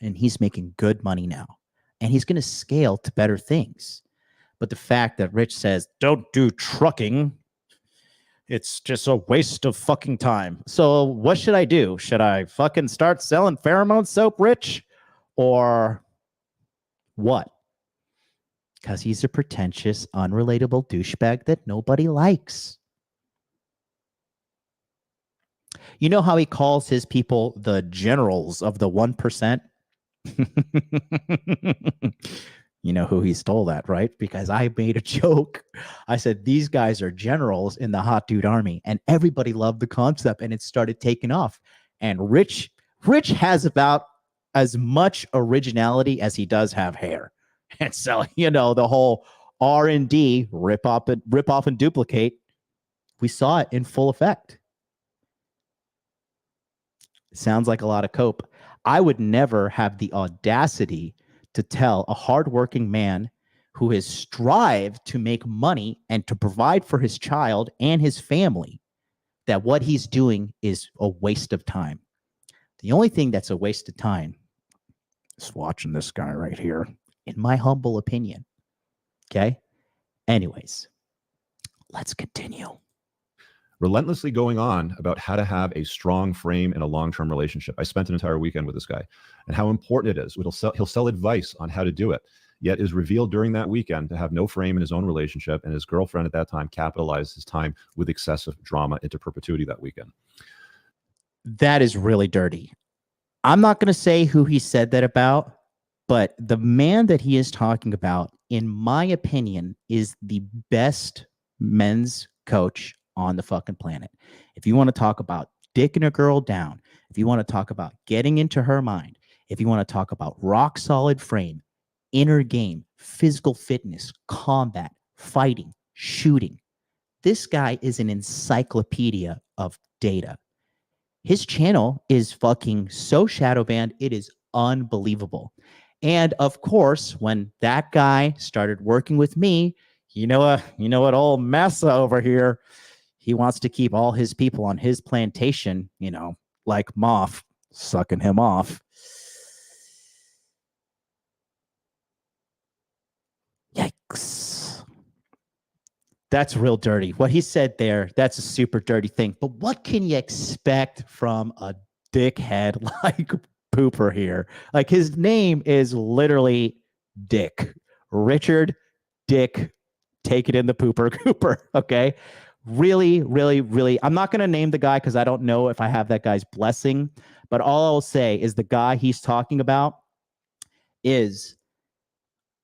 and he's making good money now. And he's going to scale to better things. But the fact that Rich says, don't do trucking, it's just a waste of fucking time. So what should I do? Should I fucking start selling pheromone soap, Rich? Or what? Because he's a pretentious, unrelatable douchebag that nobody likes. You know how he calls his people the generals of the 1%? You know who he stole that, right? Because I made a joke. I said, these guys are generals in the hot dude army. And everybody loved the concept and it started taking off. And Rich has about as much originality as he does have hair. And so, you know, the whole R&D, rip off and duplicate, we saw it in full effect. Sounds like a lot of cope. I would never have the audacity to tell a hardworking man who has strived to make money and to provide for his child and his family that what he's doing is a waste of time. The only thing that's a waste of time is watching this guy right here, in my humble opinion. Okay? Anyways, let's continue. Relentlessly going on about how to have a strong frame in a long-term relationship. I spent an entire weekend with this guy and how important it is. He'll sell advice on how to do it, yet is revealed during that weekend to have no frame in his own relationship, and his girlfriend at that time capitalized his time with excessive drama into perpetuity that weekend. That is really dirty. I'm not going to say who he said that about, but the man that he is talking about, in my opinion, is the best men's coach on the fucking planet. If you want to talk about dicking a girl down, if you want to talk about getting into her mind, if you want to talk about rock solid frame, inner game, physical fitness, combat, fighting, shooting, this guy is an encyclopedia of data. His channel is fucking so shadow banned, it is unbelievable. And of course, when that guy started working with me, you know what old Massa over here, he wants to keep all his people on his plantation, you know, like Moff, sucking him off. Yikes. That's real dirty. What he said there, that's a super dirty thing. But what can you expect from a dickhead like Pooper here? Like, his name is literally Dick. Richard Dick, take it in the pooper Cooper, okay? Really, really, really, I'm not going to name the guy because I don't know if I have that guy's blessing, but all I'll say is the guy he's talking about is,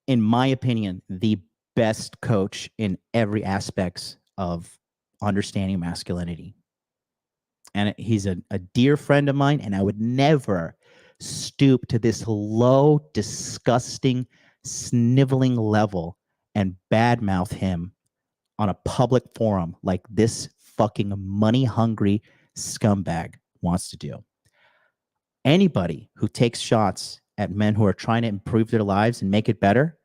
in my opinion, the best coach in every aspects of understanding masculinity. And he's a dear friend of mine, and I would never stoop to this low, disgusting, sniveling level and badmouth him on a public forum like this fucking money-hungry scumbag wants to do. Anybody who takes shots at men who are trying to improve their lives and make it better,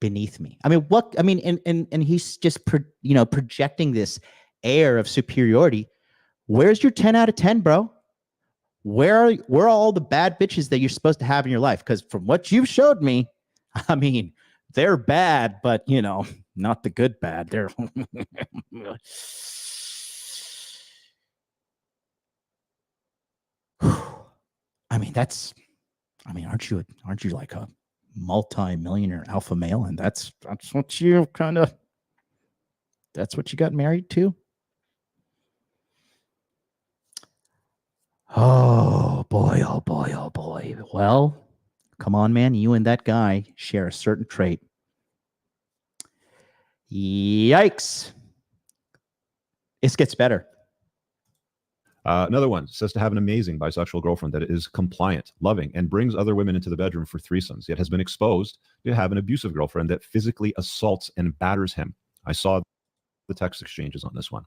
beneath me. I mean, and he's just projecting this air of superiority. Where's your 10 out of 10, bro? Where are all the bad bitches that you're supposed to have in your life? Because from what you've showed me, I mean, they're bad, but you know, not the good bad. They're I mean, aren't you like a multi-millionaire alpha male? And that's what you that's what you got married to? Oh boy, oh boy, oh boy. Well, come on, man. You and that guy share a certain trait. Yikes. It gets better. Another one says to have an amazing bisexual girlfriend that is compliant, loving, and brings other women into the bedroom for threesomes, yet has been exposed to have an abusive girlfriend that physically assaults and batters him. I saw the text exchanges on this one.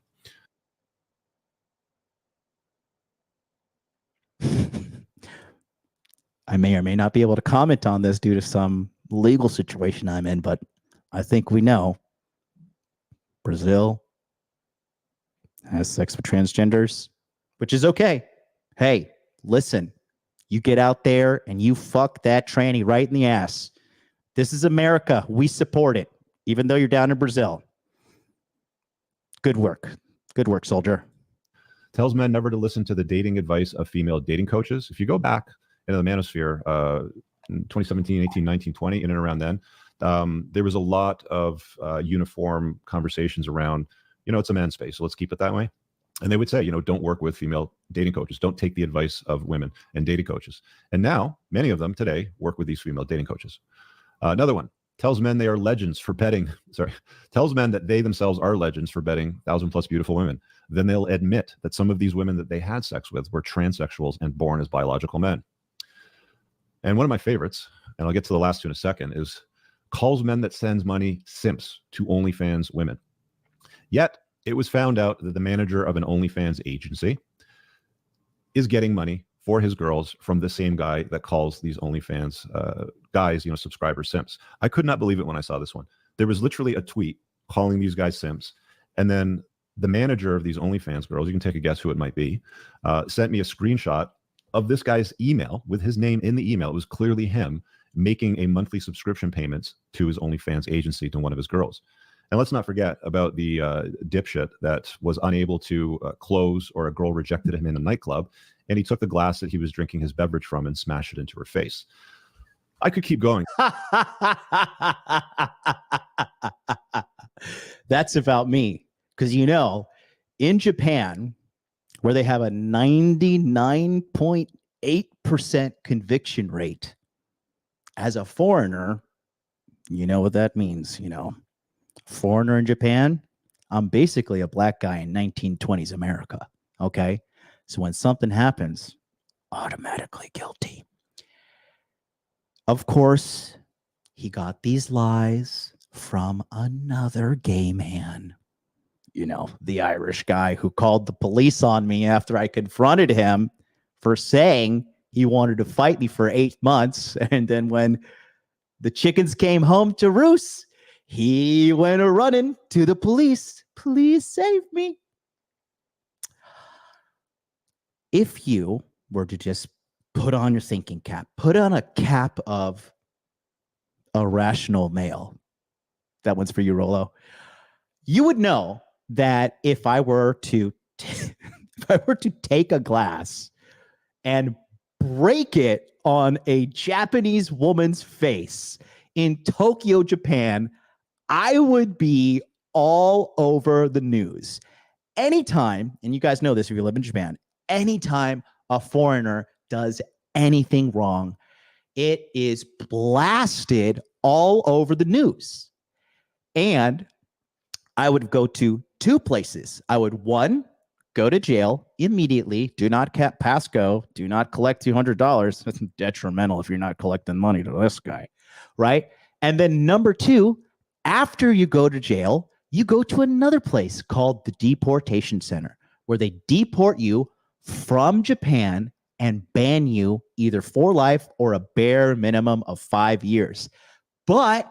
I may or may not be able to comment on this due to some legal situation I'm in, but I think we know Brazil has sex with transgenders, which is okay. Hey, listen, you get out there and you fuck that tranny right in the ass. This is America. We support it, even though you're down in Brazil. Good work. Good work, soldier. Tells men never to listen to the dating advice of female dating coaches. If you go back into the manosphere, in 2017, 18, 19, 20, in and around then, there was a lot of uniform conversations around, you know, it's a man's space, so let's keep it that way. And they would say, you know, don't work with female dating coaches. Don't take the advice of women and dating coaches. And now many of them today work with these female dating coaches. Another one tells men they are legends for betting. Tells men that they themselves are legends for betting 1,000+ beautiful women. Then they'll admit that some of these women that they had sex with were transsexuals and born as biological men. And one of my favorites, and I'll get to the last two in a second, is calls men that sends money simps to OnlyFans women. Yet it was found out that the manager of an OnlyFans agency is getting money for his girls from the same guy that calls these OnlyFans guys, you know, subscriber simps. I could not believe it when I saw this one. There was literally a tweet calling these guys simps, and then the manager of these OnlyFans girls, you can take a guess who it might be, sent me a screenshot of this guy's email with his name in the email. It was clearly him making a monthly subscription payments to his OnlyFans agency to one of his girls. And let's not forget about the dipshit that was unable to close, or a girl rejected him in a nightclub, and he took the glass that he was drinking his beverage from and smashed it into her face. I could keep going. That's about me. Because, you know, in Japan, where they have a 99.8% conviction rate, as a foreigner, you know what that means, you know. Foreigner in Japan, I'm basically a black guy in 1920s America. Okay. So when something happens, automatically guilty. Of course, he got these lies from another gay man. You know, the Irish guy who called the police on me after I confronted him for saying he wanted to fight me for 8 months. And then when the chickens came home to roost, he went running to the police. Please save me. If you were to just put on your thinking cap, put on a cap of a rational male, that one's for you, Rolo, you would know that if I were to take a glass and break it on a Japanese woman's face in Tokyo, Japan, I would be all over the news. Anytime, and you guys know this if you live in Japan, anytime a foreigner does anything wrong, it is blasted all over the news. And I would go to 2 places. I would, 1, go to jail immediately. Do not pass go. Do not collect $200. That's detrimental if you're not collecting money to this guy, right? And then number 2, after you go to jail, you go to another place called the deportation center, where they deport you from Japan and ban you either for life or a bare minimum of 5 years. But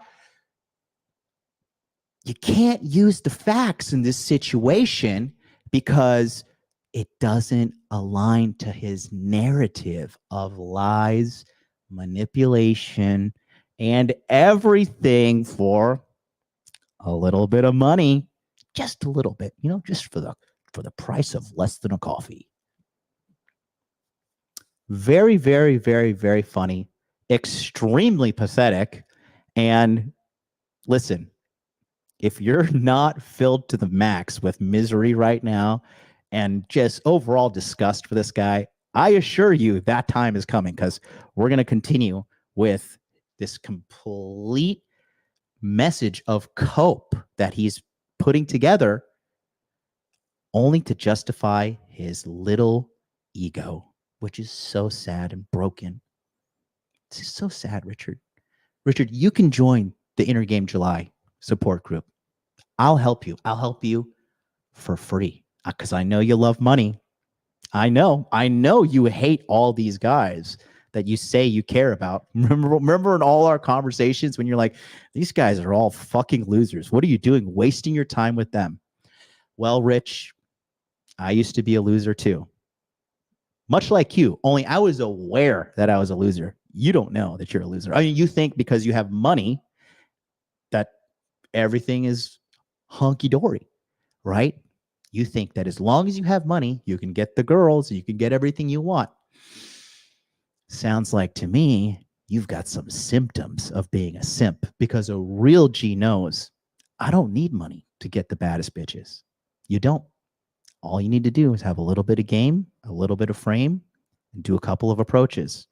you can't use the facts in this situation because it doesn't align to his narrative of lies, manipulation, and everything for a little bit of money, just a little bit, just for the price of less than a coffee. Very, very, very, very funny, extremely pathetic. And listen, if you're not filled to the max with misery right now and just overall disgust for this guy, I assure you that time is coming, because we're going to continue with this complete message of cope that he's putting together only to justify his little ego, which is so sad and broken. It's so sad, Richard. Richard, you can join the Inner Game July support group. I'll help you. I'll help you for free, because I know you love money. I know you hate all these guys that you say you care about. Remember in all our conversations when you're like, these guys are all fucking losers. What are you doing wasting your time with them? Well, Rich, I used to be a loser too. Much like you, only I was aware that I was a loser. You don't know that you're a loser. I mean, you think because you have money that everything is hunky-dory, right? You think that as long as you have money, you can get the girls, you can get everything you want. Sounds like to me, you've got some symptoms of being a simp, because a real G knows, I don't need money to get the baddest bitches. You don't. All you need to do is have a little bit of game, a little bit of frame, and do a couple of approaches.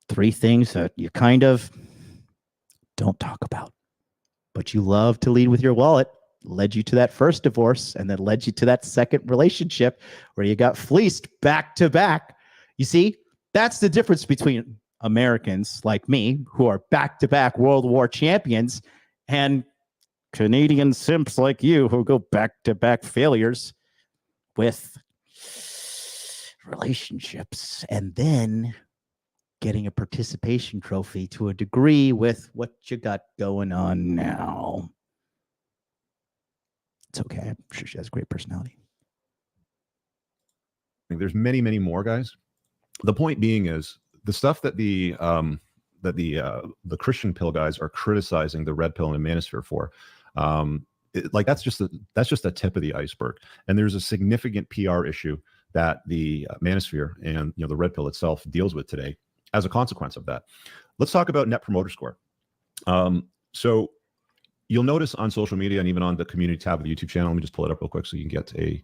3 things that you kind of don't talk about, but you love to lead with your wallet. Led you to that first divorce, and then led you to that second relationship where you got fleeced back to back. You see, that's the difference between Americans like me, who are back-to-back World War champions, and Canadian simps like you, who go back-to-back failures with relationships, and then getting a participation trophy to a degree with what you got going on now. It's okay. I'm sure she has a great personality. There's many, many more guys. The point being is the stuff that the Christian pill guys are criticizing the red pill and the manosphere for. That's just the tip of the iceberg. And there's a significant PR issue that the manosphere and the red pill itself deals with today as a consequence of that. Let's talk about Net Promoter Score. So you'll notice on social media and even on the community tab of the YouTube channel, let me just pull it up real quick so you can get a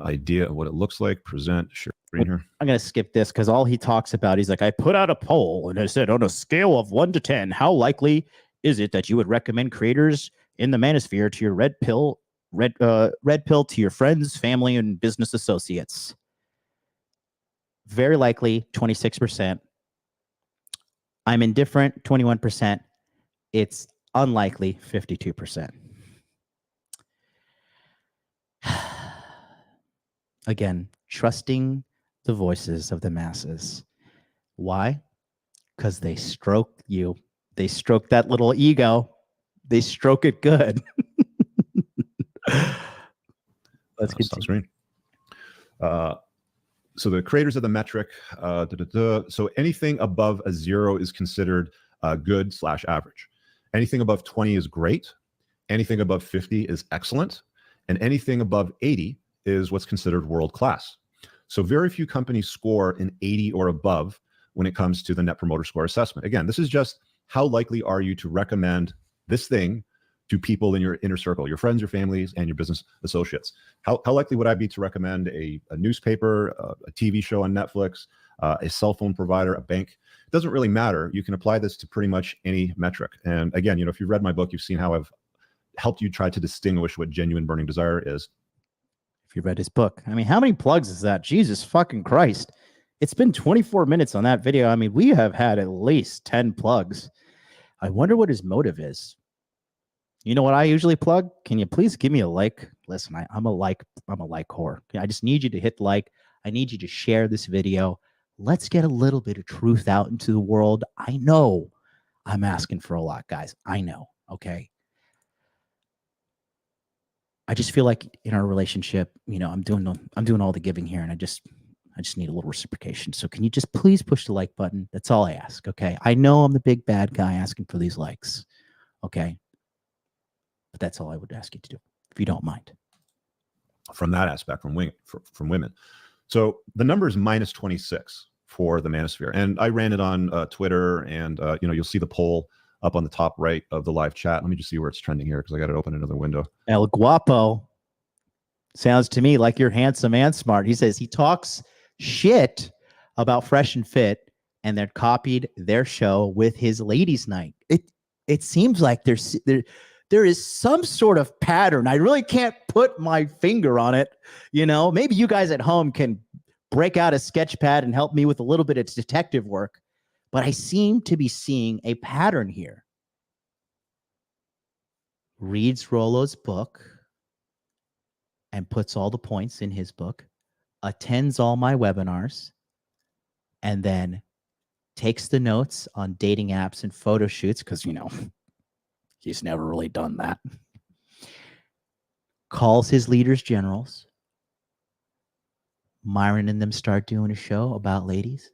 idea of what it looks like. Present, share screen here. I'm going to skip this because all he talks about, he's like, I put out a poll and I said, on a scale of 1 to 10, how likely is it that you would recommend creators in the manosphere to your red pill to your friends, family, and business associates? Very likely 26%. I'm indifferent, 21%. It's unlikely, 52%. Again, trusting the voices of the masses. Why? Because they stroke you. They stroke that little ego. They stroke it good. Let's continue. So the creators of the metric, so anything above a 0 is considered good/average. Anything above 20 is great. Anything above 50 is excellent. And anything above 80 is what's considered world-class. So very few companies score an 80 or above when it comes to the Net Promoter Score assessment. Again, this is just how likely are you to recommend this thing to people in your inner circle, your friends, your families, and your business associates. How likely would I be to recommend a newspaper, a TV show on Netflix, a cell phone provider, a bank? It doesn't really matter. You can apply this to pretty much any metric. And again, if you've read my book, you've seen how I've helped you try to distinguish what genuine burning desire is. If you read his book, I mean, how many plugs is that? Jesus fucking Christ. It's been 24 minutes on that video. I mean, we have had at least 10 plugs. I wonder what his motive is. You know what I usually plug? Can you please give me a like? Listen, I'm a like whore. I just need you to hit like. I need you to share this video. Let's get a little bit of truth out into the world. I know I'm asking for a lot, guys. I know. Okay. I just feel like in our relationship, I'm doing all the giving here, and I just need a little reciprocation. So can you just please push the like button? That's all I ask. Okay. I know I'm the big bad guy asking for these likes. Okay. But that's all I would ask you to do, if you don't mind. From that aspect, from women. So the number is minus 26 for the manosphere. And I ran it on Twitter, and you'll see the poll up on the top right of the live chat. Let me just see where it's trending here, because I got it open in another window. El Guapo sounds to me like you're handsome and smart. He says he talks shit about Fresh and Fit, and they're copied their show with his ladies' night. It seems like there is some sort of pattern. I really can't put my finger on it. Maybe you guys at home can break out a sketch pad and help me with a little bit of detective work, but I seem to be seeing a pattern here. Reads Rollo's book and puts all the points in his book, attends all my webinars, and then takes the notes on dating apps and photo shoots, because, he's never really done that. Calls his leaders generals. Myron and them start doing a show about ladies.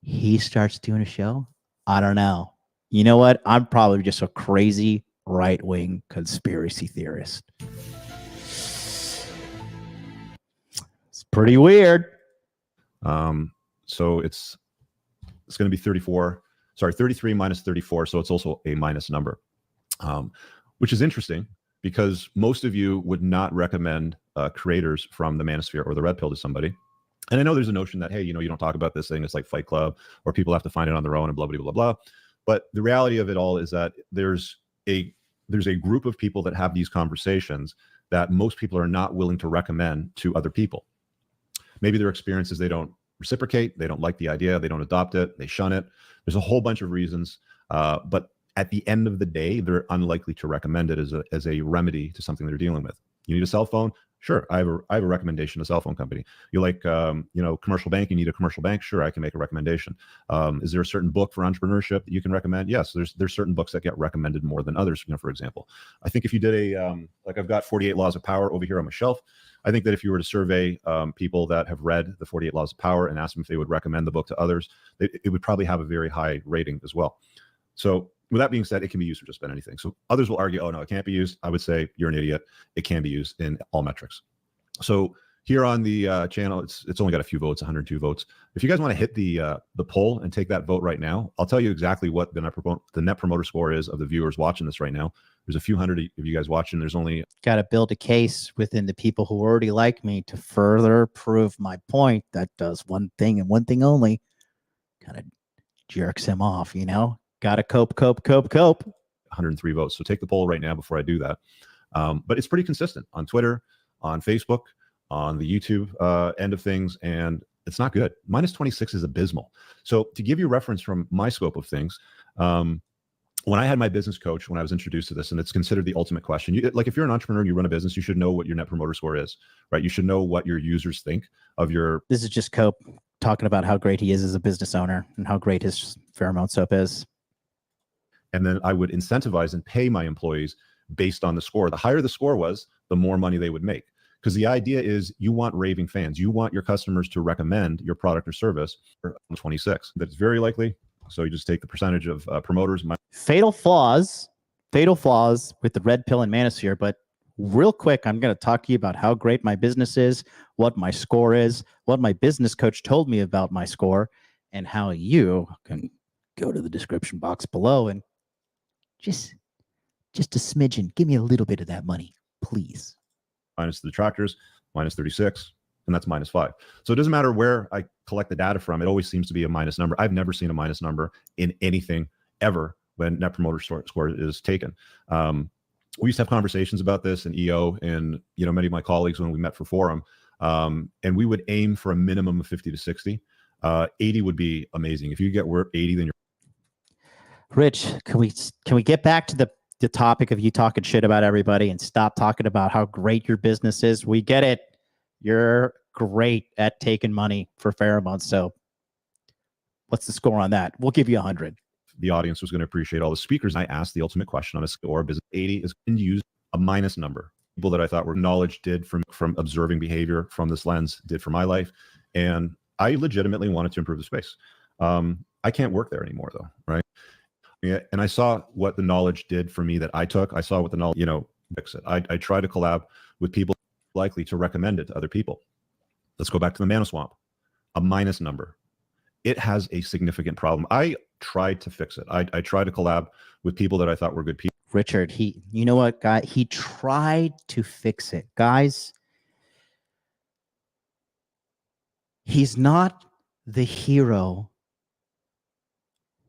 He starts doing a show. I don't know. You know what? I'm probably just a crazy right-wing conspiracy theorist. It's pretty weird. So it's going to be 33 minus 34. So it's also a minus number, which is interesting, because most of you would not recommend creators from the manosphere or the red pill to somebody. And I know there's a notion that, hey, you don't talk about this thing. It's like Fight Club, or people have to find it on their own and blah, blah, blah, blah. But the reality of it all is that there's a group of people that have these conversations that most people are not willing to recommend to other people. Maybe their experiences, they don't reciprocate, they don't like the idea, they don't adopt it, they shun it. There's a whole bunch of reasons, but at the end of the day, they're unlikely to recommend it as a remedy to something they're dealing with. You need a cell phone? Sure, I have a recommendation, a cell phone company. You like commercial bank, you need a commercial bank? Sure, I can make a recommendation. Is there a certain book for entrepreneurship that you can recommend? Yes, there's certain books that get recommended more than others. For example, I think if you did like I've got 48 Laws of Power over here on my shelf. I think that if you were to survey people that have read the 48 Laws of Power and ask them if they would recommend the book to others, it would probably have a very high rating as well. So with that being said, it can be used for just about anything. So others will argue, oh no, it can't be used. I would say you're an idiot. It can be used in all metrics. So here on the channel, it's only got a few votes, 102 votes. If you guys want to hit the poll and take that vote right now, I'll tell you exactly what the net promoter score is of the viewers watching this right now. There's a few hundred of you guys watching. There's only got to build a case within the people who already like me to further prove my point. That does one thing and one thing only. Kind of jerks him off, Got to cope. 103 votes. So take the poll right now before I do that. But it's pretty consistent on Twitter, on Facebook, on the YouTube end of things, and it's not good. Minus 26 is abysmal. So to give you reference from my scope of things, when I had my business coach, when I was introduced to this, and it's considered the ultimate question, if you're an entrepreneur and you run a business, you should know what your net promoter score is, right? You should know what your users think of your... This is just Cope talking about how great he is as a business owner and how great his pheromone soap is. And then I would incentivize and pay my employees based on the score. The higher the score was, the more money they would make. Because the idea is you want raving fans. You want your customers to recommend your product or service for 26. That's very likely. So you just take the percentage of promoters. Fatal flaws with the red pill and manosphere. But real quick, I'm going to talk to you about how great my business is, what my score is, what my business coach told me about my score, and how you can go to the description box below and just a smidgen. Give me a little bit of that money, please. Minus the detractors, minus 36, and that's minus 5. So it doesn't matter where I collect the data from. It always seems to be a minus number. I've never seen a minus number in anything ever when net promoter score is taken. We used to have conversations about this in EO and many of my colleagues when we met for forum, and we would aim for a minimum of 50 to 60. 80 would be amazing. If you get 80, then you're... Rich, can we get back to the topic of you talking shit about everybody and stop talking about how great your business is? We get it. You're great at taking money for pheromones. So what's the score on that? We'll give you 100. The audience was going to appreciate all the speakers. I asked the ultimate question on a score. Business 80 is going to use a minus number. People that I thought were knowledge did from observing behavior from this lens did for my life. And I legitimately wanted to improve the space. I can't work there anymore though, right? Yeah, and I saw what the knowledge did for me that I took. I saw what the knowledge, fix it. I try to collab with people likely to recommend it to other people. Let's go back to the Manoswamp, a minus number. It has a significant problem. I tried to fix it. I tried to collab with people that I thought were good people. Richard, you know what, guy? He tried to fix it. Guys, he's not the hero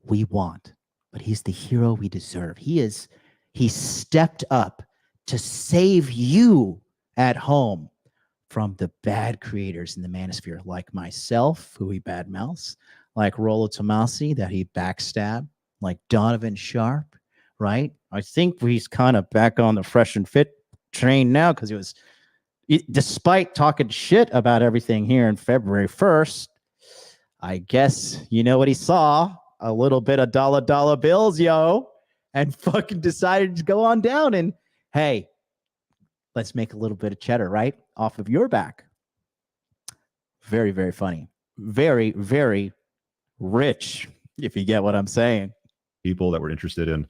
we want, but he's the hero we deserve. He stepped up to save you at home from the bad creators in the manosphere, like myself, who he badmouths, like Rollo Tomasi, that he backstabbed, like Donovan Sharp, right? I think he's kind of back on the fresh and fit train now, because despite talking shit about everything here in February 1st, I guess you know what he saw? A little bit of dollar bills, yo, and fucking decided to go on down and, hey, let's make a little bit of cheddar, right? Off of your back. Very, very funny. Very, very rich, if you get what I'm saying. People that were interested in,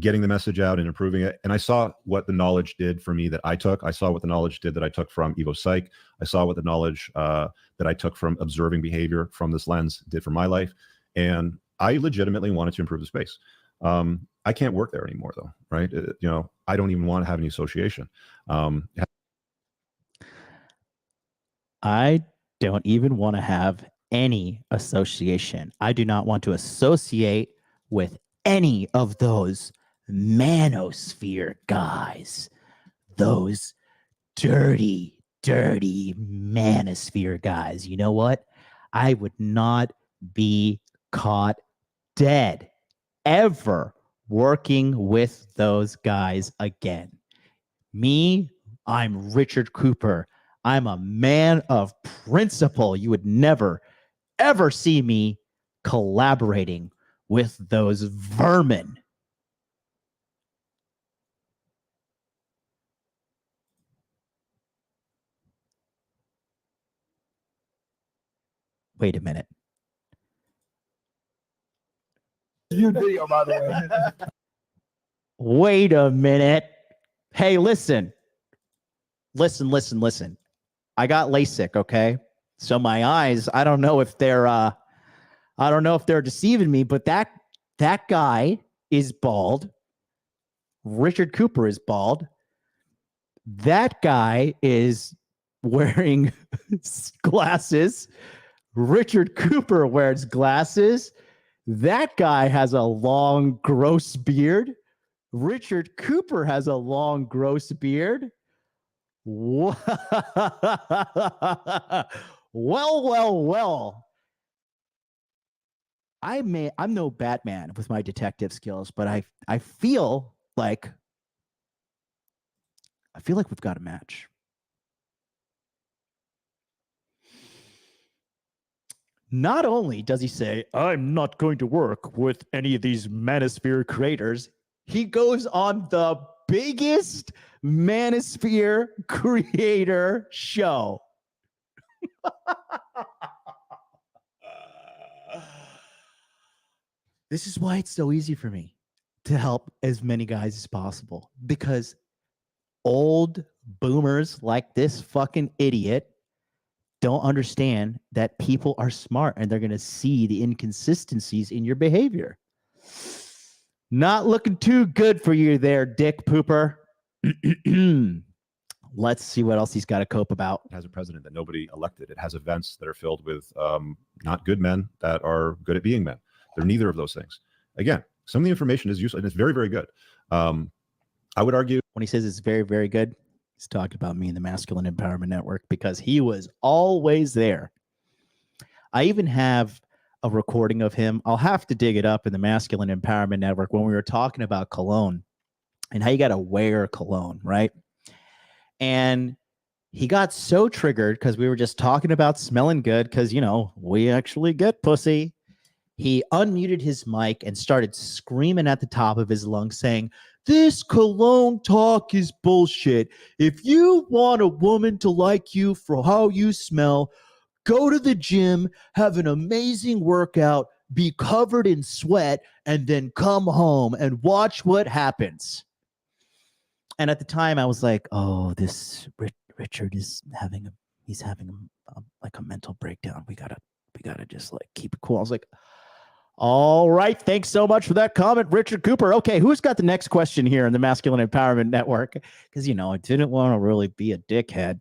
getting the message out and improving it. And I saw what the knowledge did for me that I took. I saw what the knowledge did that I took from Evo Psych. I saw what the knowledge that I took from observing behavior from this lens did for my life. And I legitimately wanted to improve the space. I can't work there anymore though, right? I don't even want to have any association. I don't even want to have any association. I do not want to associate with any of those manosphere guys. Those dirty, dirty manosphere guys. You know what? I would not be caught dead ever working with those guys again. Me, I'm Richard Cooper. I'm a man of principle. You would never, ever see me collaborating with those vermin. Wait a minute. Video, by the way. Wait a minute. Hey, listen. Listen. I got LASIK, okay? So my eyes, I don't know if they're deceiving me, but that guy is bald. Richard Cooper is bald. That guy is wearing glasses. Richard Cooper wears glasses. That guy has a long, gross beard. Richard Cooper has a long, gross beard. Well. I'm no Batman with my detective skills, but I feel like we've got a match. Not only does he say, I'm not going to work with any of these manosphere creators, he goes on the biggest manosphere creator show. This is why it's so easy for me to help as many guys as possible, because old boomers like this fucking idiot don't understand that people are smart and they're going to see the inconsistencies in your behavior. Not looking too good for you there, dick pooper. Let's see what else he's got to cope about. It has a president that nobody elected. It has events that are filled with not good men that are good at being men. They're neither of those things. Again, some of the information is useful and it's very, very good. I would argue when he says it's very, very good, he's talking about me and the Masculine Empowerment Network, because he was always there. I even have a recording of him. I'll have to dig it up in the Masculine Empowerment Network when we were talking about cologne and how you got to wear cologne, right? And he got so triggered because we were just talking about smelling good because, we actually get pussy. He unmuted his mic and started screaming at the top of his lungs saying, This cologne talk is bullshit. If you want a woman to like you for how you smell, go to the gym, have an amazing workout, be covered in sweat, and then come home and watch what happens. And at the time, I was like, "Oh, this Richard is having like a mental breakdown. We gotta just like keep it cool." I was like, "All right, thanks so much for that comment, Richard Cooper." Okay, who's got the next question here in the Masculine Empowerment Network? Because I didn't want to really be a dickhead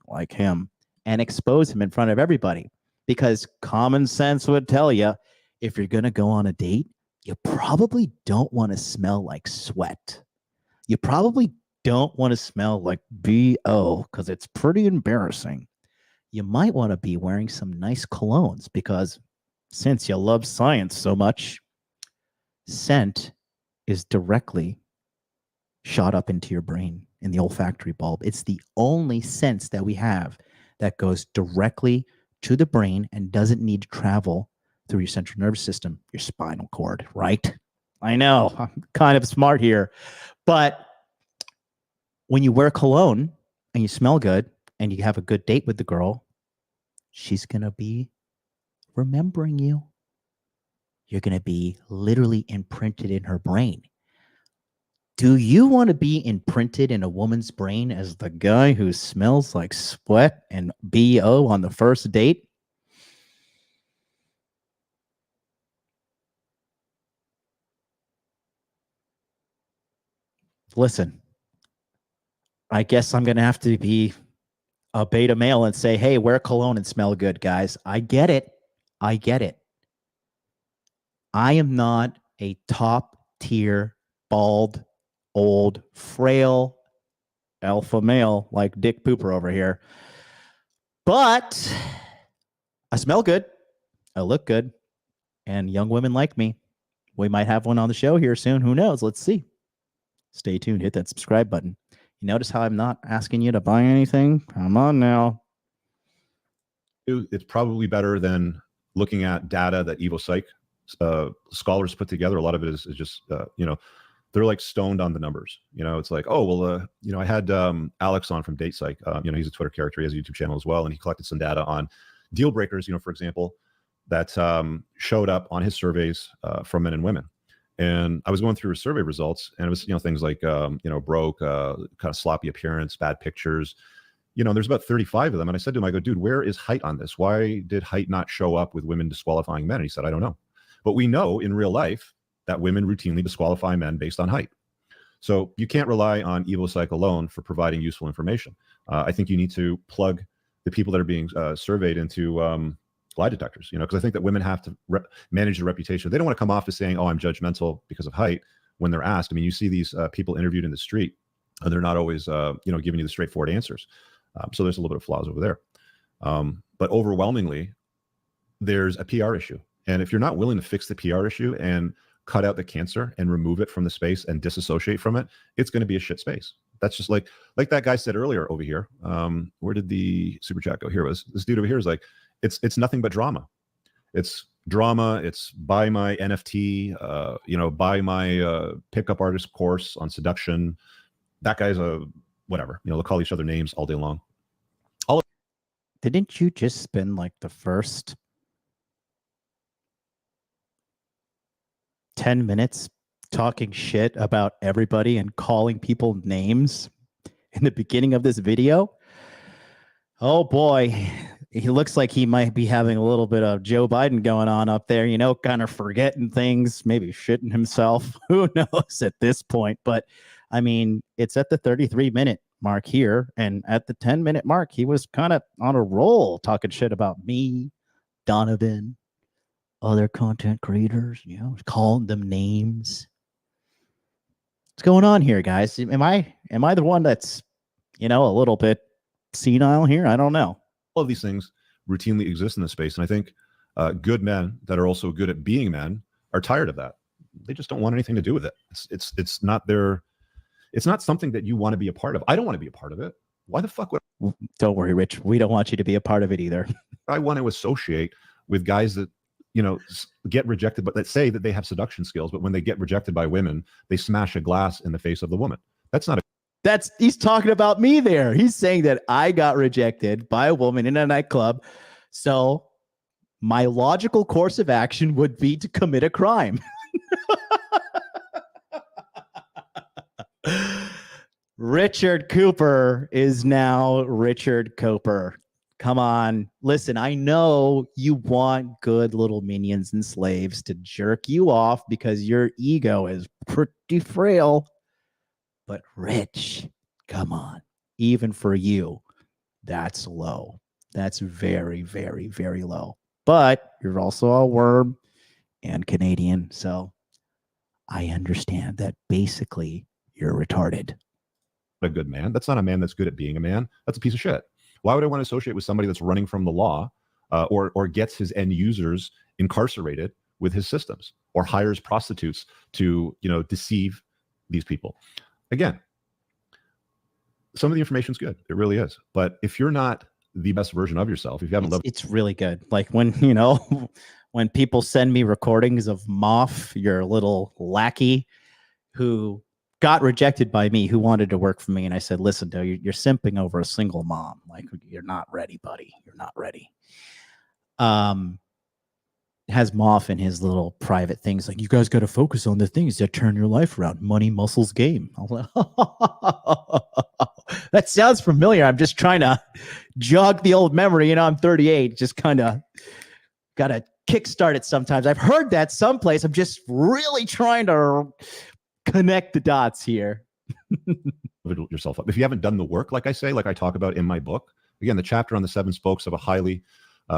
like him and expose him in front of everybody, because common sense would tell you, if you're going to go on a date, you probably don't want to smell like sweat. You probably don't want to smell like BO, because it's pretty embarrassing. You might want to be wearing some nice colognes, because since you love science so much, scent is directly shot up into your brain in the olfactory bulb. It's the only sense that we have that goes directly to the brain and doesn't need to travel through your central nervous system, your spinal cord, right? I know, I'm kind of smart here. But when you wear cologne and you smell good and you have a good date with the girl, she's going to be remembering you. You're going to be literally imprinted in her brain. Do you want to be imprinted in a woman's brain as the guy who smells like sweat and BO on the first date? Listen, I guess I'm going to have to be a beta male and say, hey, wear cologne and smell good, guys. I get it. I get it. I am not a top tier, bald, old, frail alpha male like Dick Pooper over here. But I smell good. I look good. And young women like me. We might have one on the show here soon. Who knows? Let's see. Stay tuned. Hit that subscribe button. You notice how I'm not asking you to buy anything? Come on now. It's probably better than looking at data that EvoPsych scholars put together. A lot of it is just, they're like stoned on the numbers. It's like, oh, well, I had Alex on from DatePsych. He's a Twitter character. He has a YouTube channel as well. And he collected some data on deal breakers, for example, that showed up on his surveys from men and women. And I was going through his survey results, and it was, things like, broke, kind of sloppy appearance, bad pictures. There's about 35 of them. And I said to him, I go, dude, where is height on this? Why did height not show up with women disqualifying men? And he said, I don't know. But we know in real life that women routinely disqualify men based on height. So you can't rely on EvoPsych alone for providing useful information. I think you need to plug the people that are being surveyed into lie detectors, because I think that women have to manage their reputation. They don't want to come off as saying, oh, I'm judgmental because of height when they're asked. I mean, you see these people interviewed in the street, and they're not always, giving you the straightforward answers. So there's a little bit of flaws over there. But overwhelmingly, there's a PR issue. And if you're not willing to fix the PR issue and cut out the cancer and remove it from the space and disassociate from it, it's going to be a shit space. That's just like that guy said earlier over here. Where did the super chat go? Here was this dude over here is like, it's nothing but drama. It's drama. It's buy my NFT, buy my pickup artist course on seduction. That guy's a whatever. They'll call each other names all day long. Didn't you just spend like the first 10 minutes talking shit about everybody and calling people names in the beginning of this video? Oh boy, he looks like he might be having a little bit of Joe Biden going on up there, kind of forgetting things, maybe shitting himself. Who knows at this point? But I mean, it's at the 33-minute mark here. And at the 10-minute mark, he was kind of on a roll talking shit about me, Donovan, other content creators, calling them names. What's going on here, guys? Am I the one that's, a little bit senile here? I don't know. All of these things routinely exist in this space. And I think good men that are also good at being men are tired of that. They just don't want anything to do with it. It's not their, it's not something that you want to be a part of. I don't want to be a part of it. Why the fuck would Don't worry, Rich. We don't want you to be a part of it either. I want to associate with guys that get rejected, but let's say that they have seduction skills, but when they get rejected by women, they smash a glass in the face of the woman. That's not a He's talking about me there. He's saying that I got rejected by a woman in a nightclub. So my logical course of action would be to commit a crime. Richard Cooper is now Richard Cooper. Come on. Listen, I know you want good little minions and slaves to jerk you off because your ego is pretty frail. But Rich, come on. Even for you, that's low. That's very, very, very low. But you're also a worm and Canadian. So I understand that basically you're retarded. a good man. That's not a man that's good at being a man. That's a piece of shit. Why would I want to associate with somebody that's running from the law or gets his end users incarcerated with his systems or hires prostitutes to, deceive these people? Again, some of the information is good. It really is. But if you're not the best version of yourself, if you haven't It's really good. Like when, when people send me recordings of Moff, your little lackey who got rejected by me, who wanted to work for me. And I said, listen, dude, you're simping over a single mom. Like, you're not ready, buddy. You're not ready. Has Moff in his little private things like, you guys got to focus on the things that turn your life around. Money, muscles, game. I'm like, that sounds familiar. I'm just trying to jog the old memory. I'm 38. Just kind of got to kickstart it sometimes. I've heard that someplace. I'm just really trying to connect the dots here. yourself up. If you haven't done the work, like I say, like I talk about in my book, again, the chapter on the 7 spokes of a highly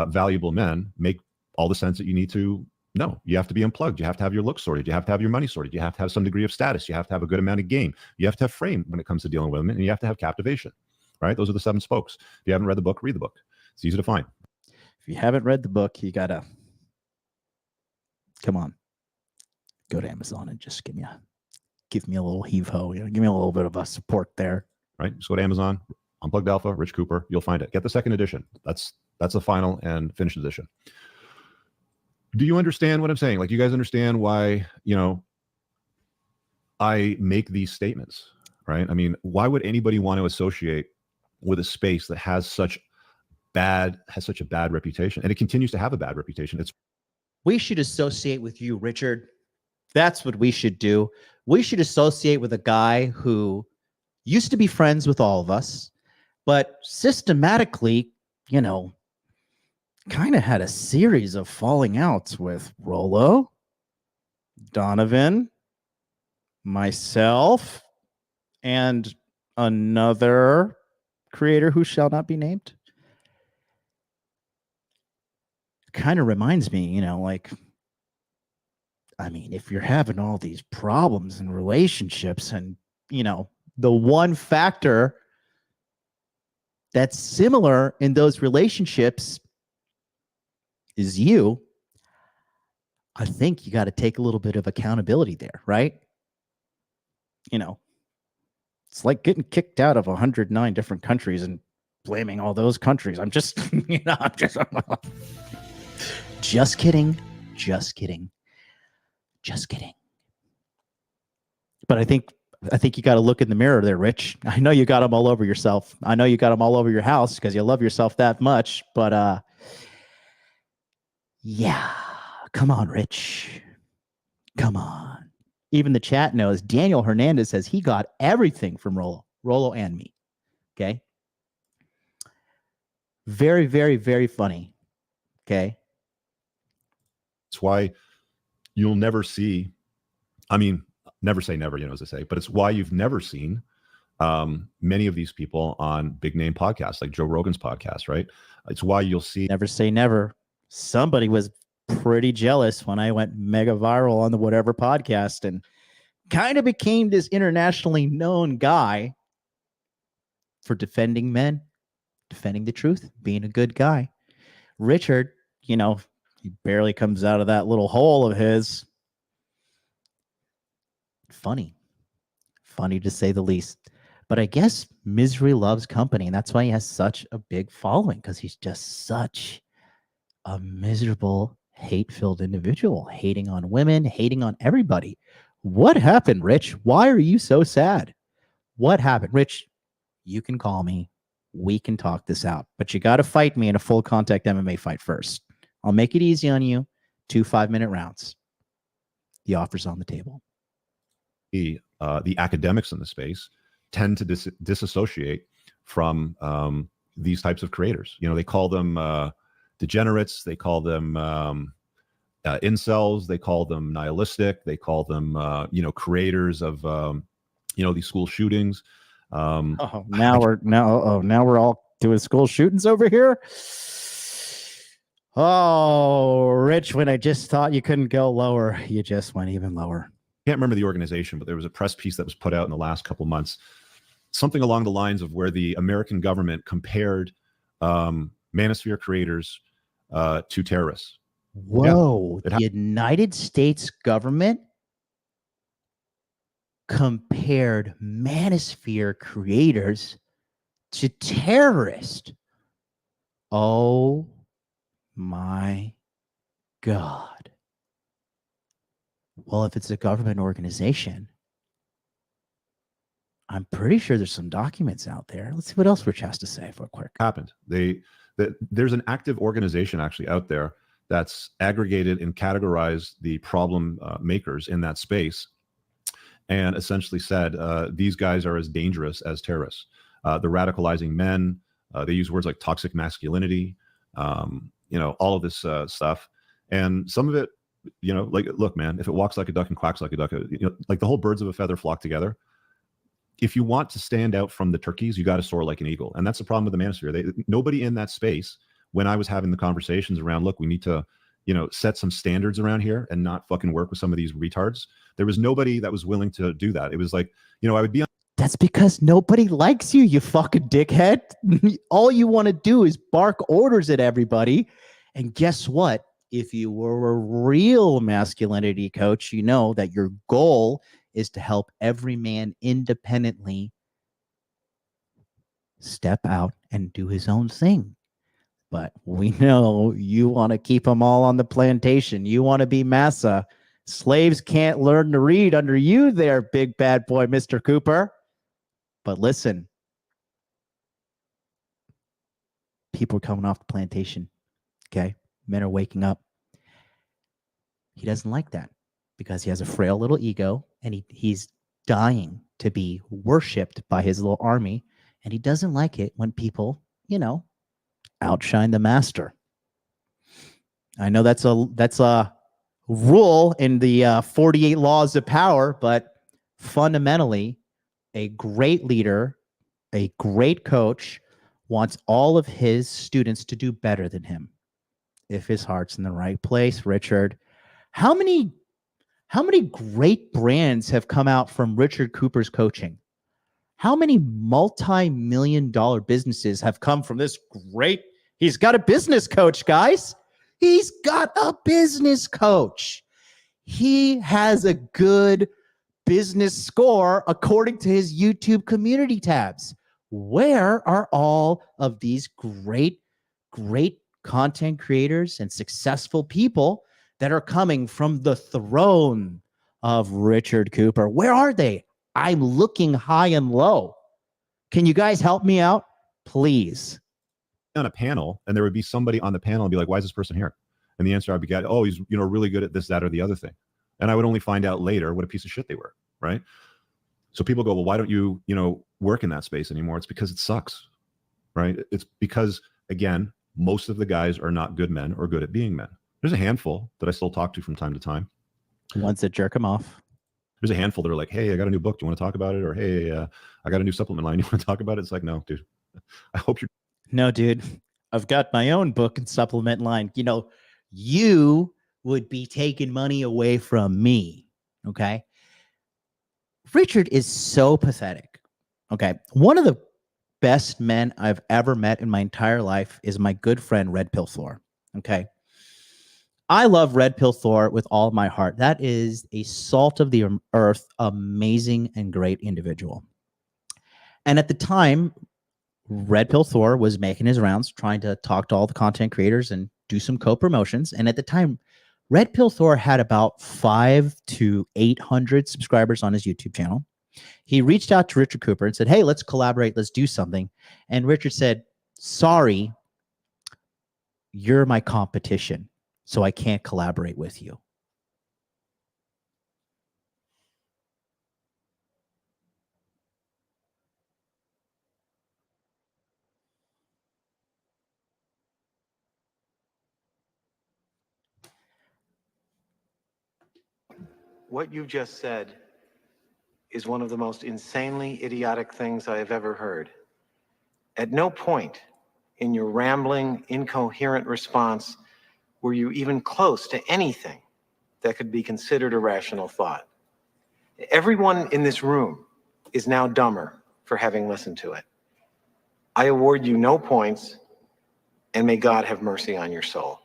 valuable man make all the sense that you need to know. You have to be unplugged. You have to have your looks sorted. You have to have your money sorted. You have to have some degree of status. You have to have a good amount of game. You have to have frame when it comes to dealing with women, and you have to have captivation, right? Those are the 7 spokes. If you haven't read the book, read the book. It's easy to find. If you haven't read the book, you gotta, come on, go to Amazon and just give me a little heave-ho. Give me a little bit of a support there. Right? Just go to Amazon, Unplugged Alpha, Rich Cooper. You'll find it. Get the 2nd edition. That's the final and finished edition. Do you understand what I'm saying? Like, you guys understand why, I make these statements, right? I mean, why would anybody want to associate with a space that has such a bad reputation? And it continues to have a bad reputation. We should associate with you, Richard. That's what we should do. We should associate with a guy who used to be friends with all of us, but systematically, kind of had a series of falling outs with Rollo, Donovan, myself, and another creator who shall not be named. Kind of reminds me, if you're having all these problems in relationships and, the one factor that's similar in those relationships is you, I think you got to take a little bit of accountability there, right? It's like getting kicked out of 109 different countries and blaming all those countries. I'm just, just kidding. Just kidding. Just kidding. But I think you got to look in the mirror there, Rich. I know you got them all over yourself. I know you got them all over your house because you love yourself that much. But yeah, come on, Rich. Come on. Even the chat knows. Daniel Hernandez says he got everything from Rollo and me. Okay. Very, very, very funny. Okay. It's why you'll never see, never say never, as I say, but it's why you've never seen many of these people on big name podcasts like Joe Rogan's podcast, right? It's why you'll see. Never say never. Somebody was pretty jealous when I went mega viral on the whatever podcast and kind of became this internationally known guy for defending men, defending the truth, being a good guy. Richard, he barely comes out of that little hole of his. Funny to say the least. But I guess misery loves company, and that's why he has such a big following, because he's just such a miserable hate-filled individual, hating on women, hating on everybody. What happened, Rich? Why are you so sad? What happened? Rich, you can call me. We can talk this out, but you got to fight me in a full contact MMA fight first. I'll make it easy on you. 2 5-minute rounds. The offer's on the table. The academics in the space tend to disassociate from these types of creators. You know, they call them degenerates. They call them incels. They call them nihilistic. They call them, creators of, these school shootings. Now we're all doing school shootings over here. Oh, Rich, when I just thought you couldn't go lower, you just went even lower. I can't remember the organization, but there was a press piece that was put out in the last couple of months, something along the lines of where the American government compared manosphere creators to terrorists. Whoa, yeah, the United States government compared manosphere creators to terrorists. Oh my God. Well, if it's a government organization, I'm pretty sure there's some documents out there. Let's see what else Rich has to say for a quick. Happened. There's an active organization actually out there that's aggregated and categorized the problem makers in that space, and essentially said these guys are as dangerous as terrorists. They're radicalizing men. They use words like toxic masculinity. All of this stuff, and some of it, like, look, man, if it walks like a duck and quacks like a duck, like the whole birds of a feather flock together. If you want to stand out from the turkeys, you got to soar like an eagle. And that's the problem with the manosphere. Nobody in that space, when I was having the conversations around, look, we need to, set some standards around here and not fucking work with some of these retards. There was nobody that was willing to do that. It was like, I would be on. That's because nobody likes you, you fucking dickhead. All you want to do is bark orders at everybody. And guess what? If you were a real masculinity coach, you know that your goal is to help every man independently step out and do his own thing. But we know you want to keep them all on the plantation. You want to be massa. Slaves can't learn to read under you there, big bad boy, Mr. Cooper. But listen, people are coming off the plantation. Okay. Men are waking up. He doesn't like that because he has a frail little ego and he's dying to be worshipped by his little army. And he doesn't like it when people, outshine the master. I know that's a rule in the 48 laws of power, but fundamentally, a great leader, a great coach wants all of his students to do better than him. If his heart's in the right place, Richard, how many great brands have come out from Richard Cooper's coaching? How many multi-million-dollar businesses have come from this great? He's got a business coach, guys. He's got a business coach. He has a good business score according to his YouTube community tabs. Where are all of these great content creators and successful people that are coming from the throne of Richard Cooper? Where are they? I'm looking high and low. Can you guys help me out, please? On a panel, and there would be somebody on the panel and be like, why is this person here? And the answer I'd be getting, oh, he's really good at this, that, or the other thing. And I would only find out later what a piece of shit they were, right? So people go, well, why don't you, work in that space anymore? It's because it sucks, right? It's because, again, most of the guys are not good men or good at being men. There's a handful that I still talk to from time to time. Ones that jerk them off. There's a handful that are like, hey, I got a new book. Do you want to talk about it? Or, hey, I got a new supplement line. You want to talk about it? It's like, no, dude. I hope you're. No, dude. I've got my own book and supplement line. You would be taking money away from me. Okay. Richard is so pathetic. Okay. One of the best men I've ever met in my entire life is my good friend, Red Pill Thor. Okay. I love Red Pill Thor with all my heart. That is a salt of the earth, amazing and great individual. And at the time, Red Pill Thor was making his rounds, trying to talk to all the content creators and do some co-promotions. And at the time, Red Pill Thor had about 500 to 800 subscribers on his YouTube channel. He reached out to Richard Cooper and said, hey, let's collaborate. Let's do something. And Richard said, sorry, you're my competition, so I can't collaborate with you. What you just said is one of the most insanely idiotic things I have ever heard. At no point in your rambling, incoherent response were you even close to anything that could be considered a rational thought. Everyone in this room is now dumber for having listened to it. I award you no points, and may God have mercy on your soul.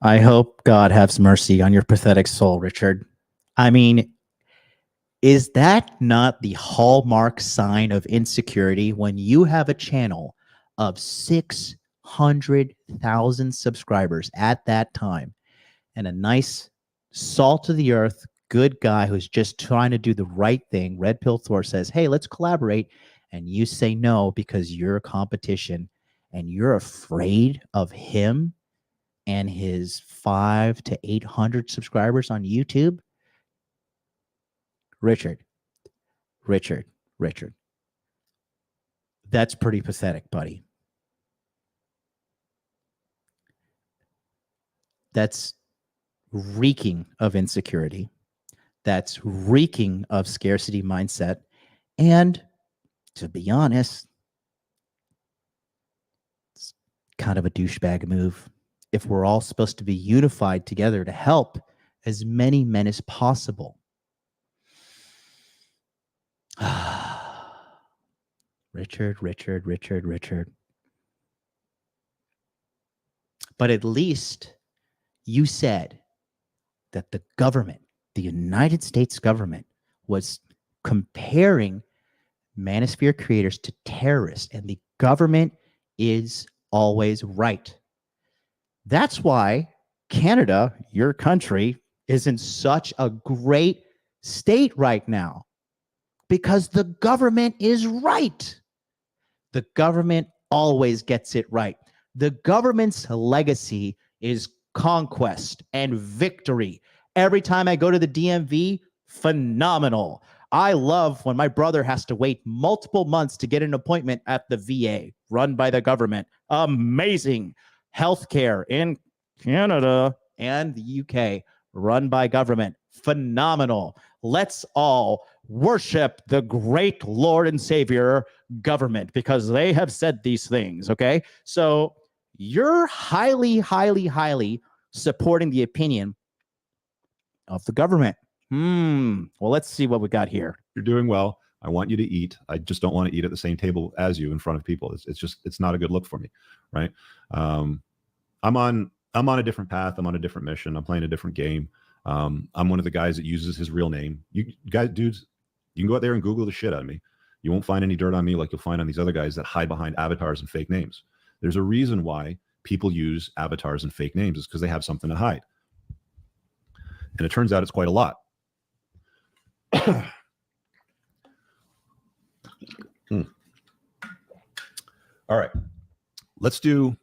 I hope God has mercy on your pathetic soul, Richard. I mean, is that not the hallmark sign of insecurity when you have a channel of 600,000 subscribers at that time and a nice salt of the earth, good guy who's just trying to do the right thing? Red Pill Thor says, hey, let's collaborate. And you say no because you're a competition and you're afraid of him and his 500 to 800 subscribers on YouTube. Richard. That's pretty pathetic, buddy. That's reeking of insecurity. That's reeking of scarcity mindset. And to be honest, it's kind of a douchebag move. If we're all supposed to be unified together to help as many men as possible. Richard. But at least you said that the government, the United States government, was comparing manosphere creators to terrorists, and the government is always right. That's why Canada, your country, is in such a great state right now, because the government is right. The government always gets it right. The government's legacy is conquest and victory. Every time I go to the DMV, phenomenal. I love when my brother has to wait multiple months to get an appointment at the VA run by the government. Amazing. Healthcare in Canada and the UK run by government. Phenomenal. Let's all worship the great Lord and Savior government because they have said these things, okay? So you're highly supporting the opinion of the government. Well, let's see what we got here. You're doing well. I want you to eat. I just don't want to eat at the same table as you in front of people. It's not a good look for me, right? I'm on a different path. I'm on a different mission. I'm playing a different game. I'm one of the guys that uses his real name. You guys, dudes, you can go out there and Google the shit out of me. You won't find any dirt on me like you'll find on these other guys that hide behind avatars and fake names. There's a reason why people use avatars and fake names. It's because they have something to hide. And it turns out it's quite a lot. All right. Let's do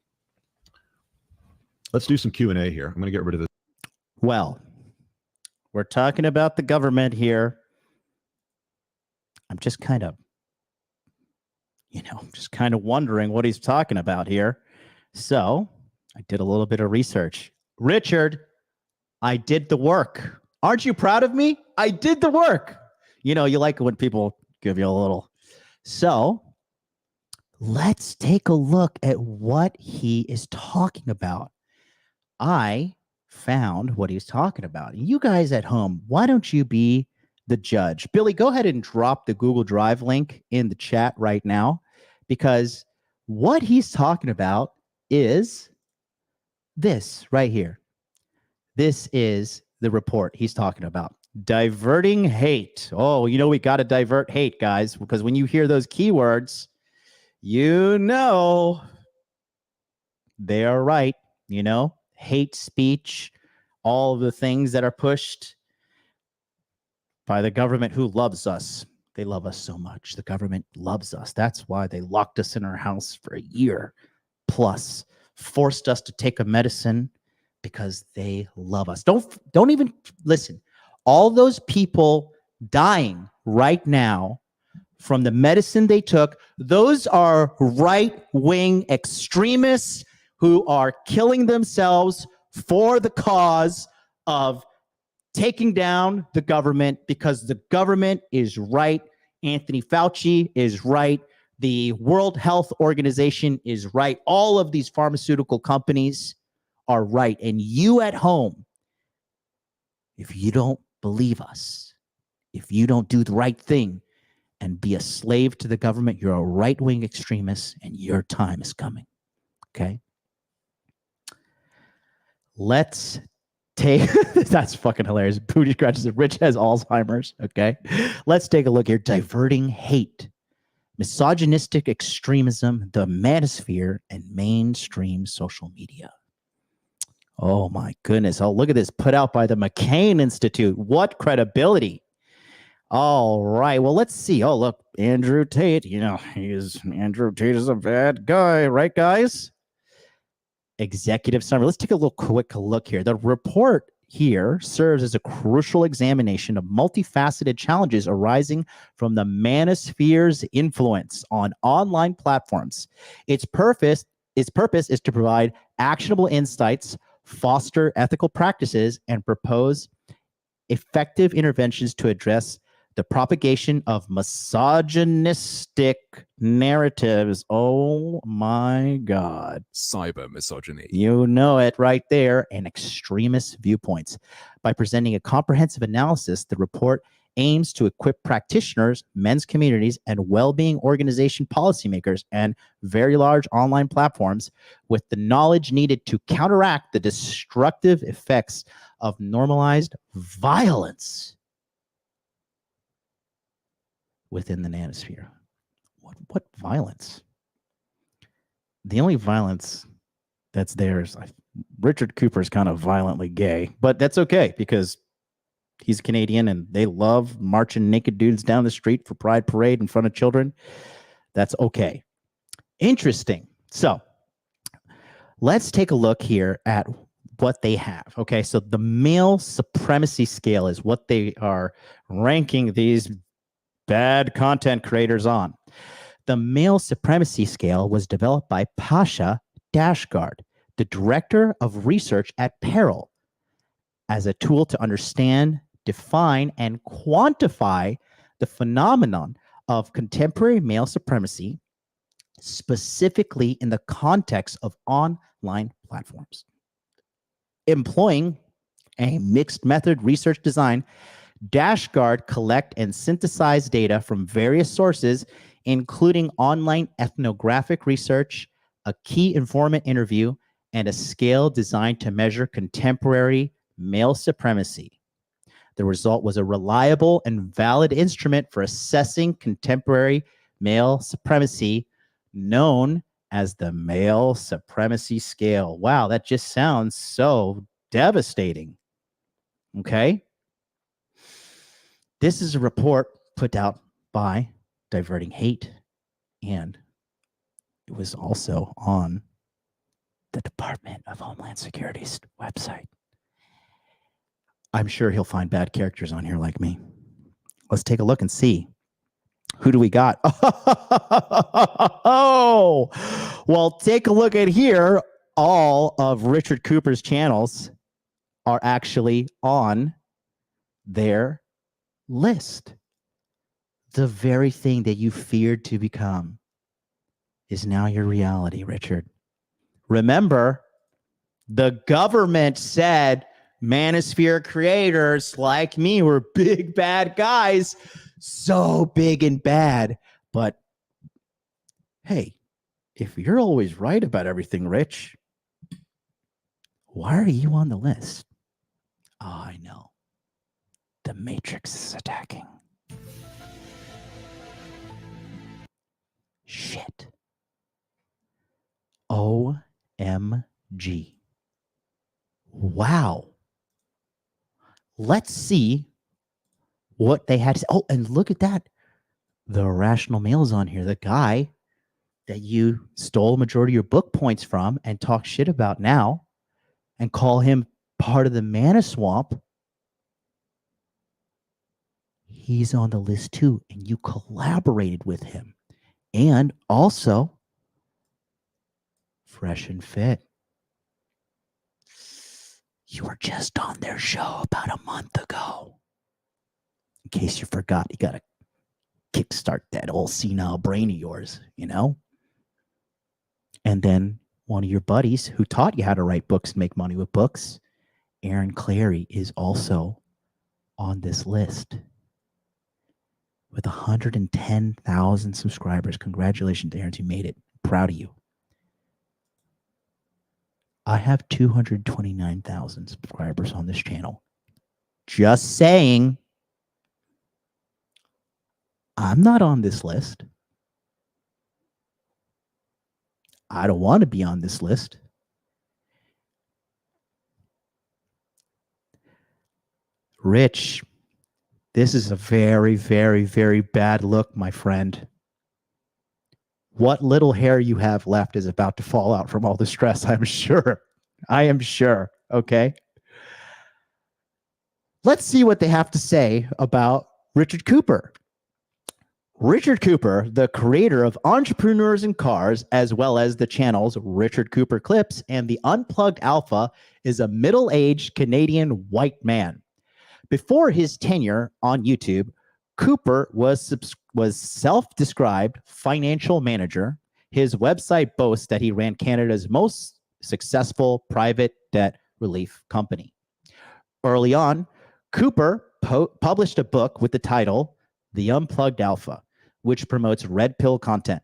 some Q&A here. I'm going to get rid of this. Well, we're talking about the government here. I'm just kind of, wondering what he's talking about here. So I did a little bit of research. Richard, I did the work. Aren't you proud of me? I did the work. You like it when people give you a little. So let's take a look at what he is talking about. I found what he's talking about. You guys at home, why don't you be the judge? Billy, go ahead and drop the Google Drive link in the chat right now, because what he's talking about is this right here. This is the report he's talking about. Diverting hate. Oh, we got to divert hate, guys, because when you hear those keywords, they are right. Hate speech, all of the things that are pushed by the government who loves us. They love us so much. The government loves us. That's why they locked us in our house for a year plus, forced us to take a medicine because they love us. Don't even listen. All those people dying right now from the medicine they took, those are right-wing extremists who are killing themselves for the cause of taking down the government because the government is right. Anthony Fauci is right. The World Health Organization is right. All of these pharmaceutical companies are right. And you at home, if you don't believe us, if you don't do the right thing and be a slave to the government, you're a right-wing extremist and your time is coming. Okay? Let's take, that's fucking hilarious. Booty scratches it. Rich has Alzheimer's. Okay. Let's take a look here. Diverting hate, misogynistic extremism, the manosphere, and mainstream social media. Oh my goodness. Oh, look at this put out by the McCain Institute. What credibility. All right. Well, let's see. Oh, look, Andrew Tate. You know, Andrew Tate is a bad guy, right, guys? Executive summary. Let's take a little quick look here. The report here serves as a crucial examination of multifaceted challenges arising from the manosphere's influence on online platforms. Its purpose is to provide actionable insights, foster ethical practices, and propose effective interventions to address the propagation of misogynistic narratives. Oh my God. Cyber misogyny. You know it right there. And extremist viewpoints. By presenting a comprehensive analysis, the report aims to equip practitioners, men's communities, and well-being organization policymakers and very large online platforms with the knowledge needed to counteract the destructive effects of normalized violence within the manosphere. What violence? The only violence that's there is Richard Cooper is kind of violently gay, but that's okay because he's Canadian and they love marching naked dudes down the street for Pride Parade in front of children. That's okay. Interesting. So let's take a look here at what they have. Okay, so the male supremacy scale is what they are ranking these bad content creators on. The male supremacy scale was developed by Pasha Dashgard, the director of research at Peril, as a tool to understand, define, and quantify the phenomenon of contemporary male supremacy, specifically in the context of online platforms. Employing a mixed method research design, Dashgard collect and synthesize data from various sources, including online ethnographic research, a key informant interview, and a scale designed to measure contemporary male supremacy. The result was a reliable and valid instrument for assessing contemporary male supremacy, known as the male supremacy scale. Wow, that just sounds so devastating. Okay. This is a report put out by Diverting Hate, and it was also on the Department of Homeland Security's website. I'm sure he'll find bad characters on here like me. Let's take a look and see. Who do we got? Oh, well, take a look at here. All of Richard Cooper's channels are actually on their list. The very thing that you feared to become is now your reality, Richard. Remember, the government said manosphere creators like me were big bad guys, so big and bad. But hey, if you're always right about everything, Rich, why are you on the list? Oh, I know. The Matrix is attacking. Shit. OMG. Wow. Let's see what they had to say. Oh, and look at that. The Irrational Male is on here. The guy that you stole a majority of your book points from and talk shit about now and call him part of the mana swamp. He's on the list too, and you collaborated with him. And also, Fresh and Fit. You were just on their show about a month ago. In case you forgot, you got to kickstart that old senile brain of yours, you know? And then one of your buddies who taught you how to write books and make money with books, Aaron Clary, is also on this list with 110,000 subscribers. Congratulations, Aaron. You made it. Proud of you. I have 229,000 subscribers on this channel. Just saying. I'm not on this list. I don't want to be on this list. Rich, this is a very, very, very bad look, my friend. What little hair you have left is about to fall out from all the stress, I'm sure. I am sure. Okay. Let's see what they have to say about Richard Cooper. Richard Cooper, the creator of Entrepreneurs in Cars, as well as the channels Richard Cooper Clips and the Unplugged Alpha, is a middle-aged Canadian white man. Before his tenure on YouTube, Cooper was self-described financial manager. His website boasts that he ran Canada's most successful private debt relief company. Early on, Cooper published a book with the title The Unplugged Alpha, which promotes red pill content.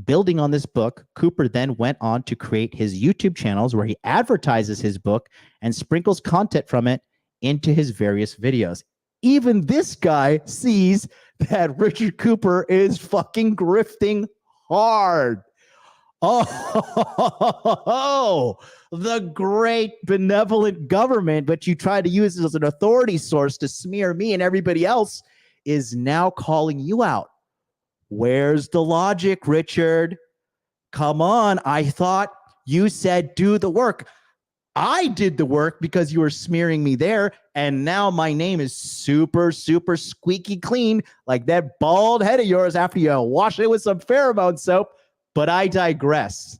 Building on this book, Cooper then went on to create his YouTube channels where he advertises his book and sprinkles content from it into his various videos. Even this guy sees that Richard Cooper is fucking grifting hard. Oh, the great benevolent government, but you try to use it as an authority source to smear me and everybody else, is now calling you out. Where's the logic, Richard? Come on. I thought you said do the work. I did the work because you were smearing me there, and now my name is super, super squeaky clean, like that bald head of yours after you wash it with some pheromone soap. But I digress.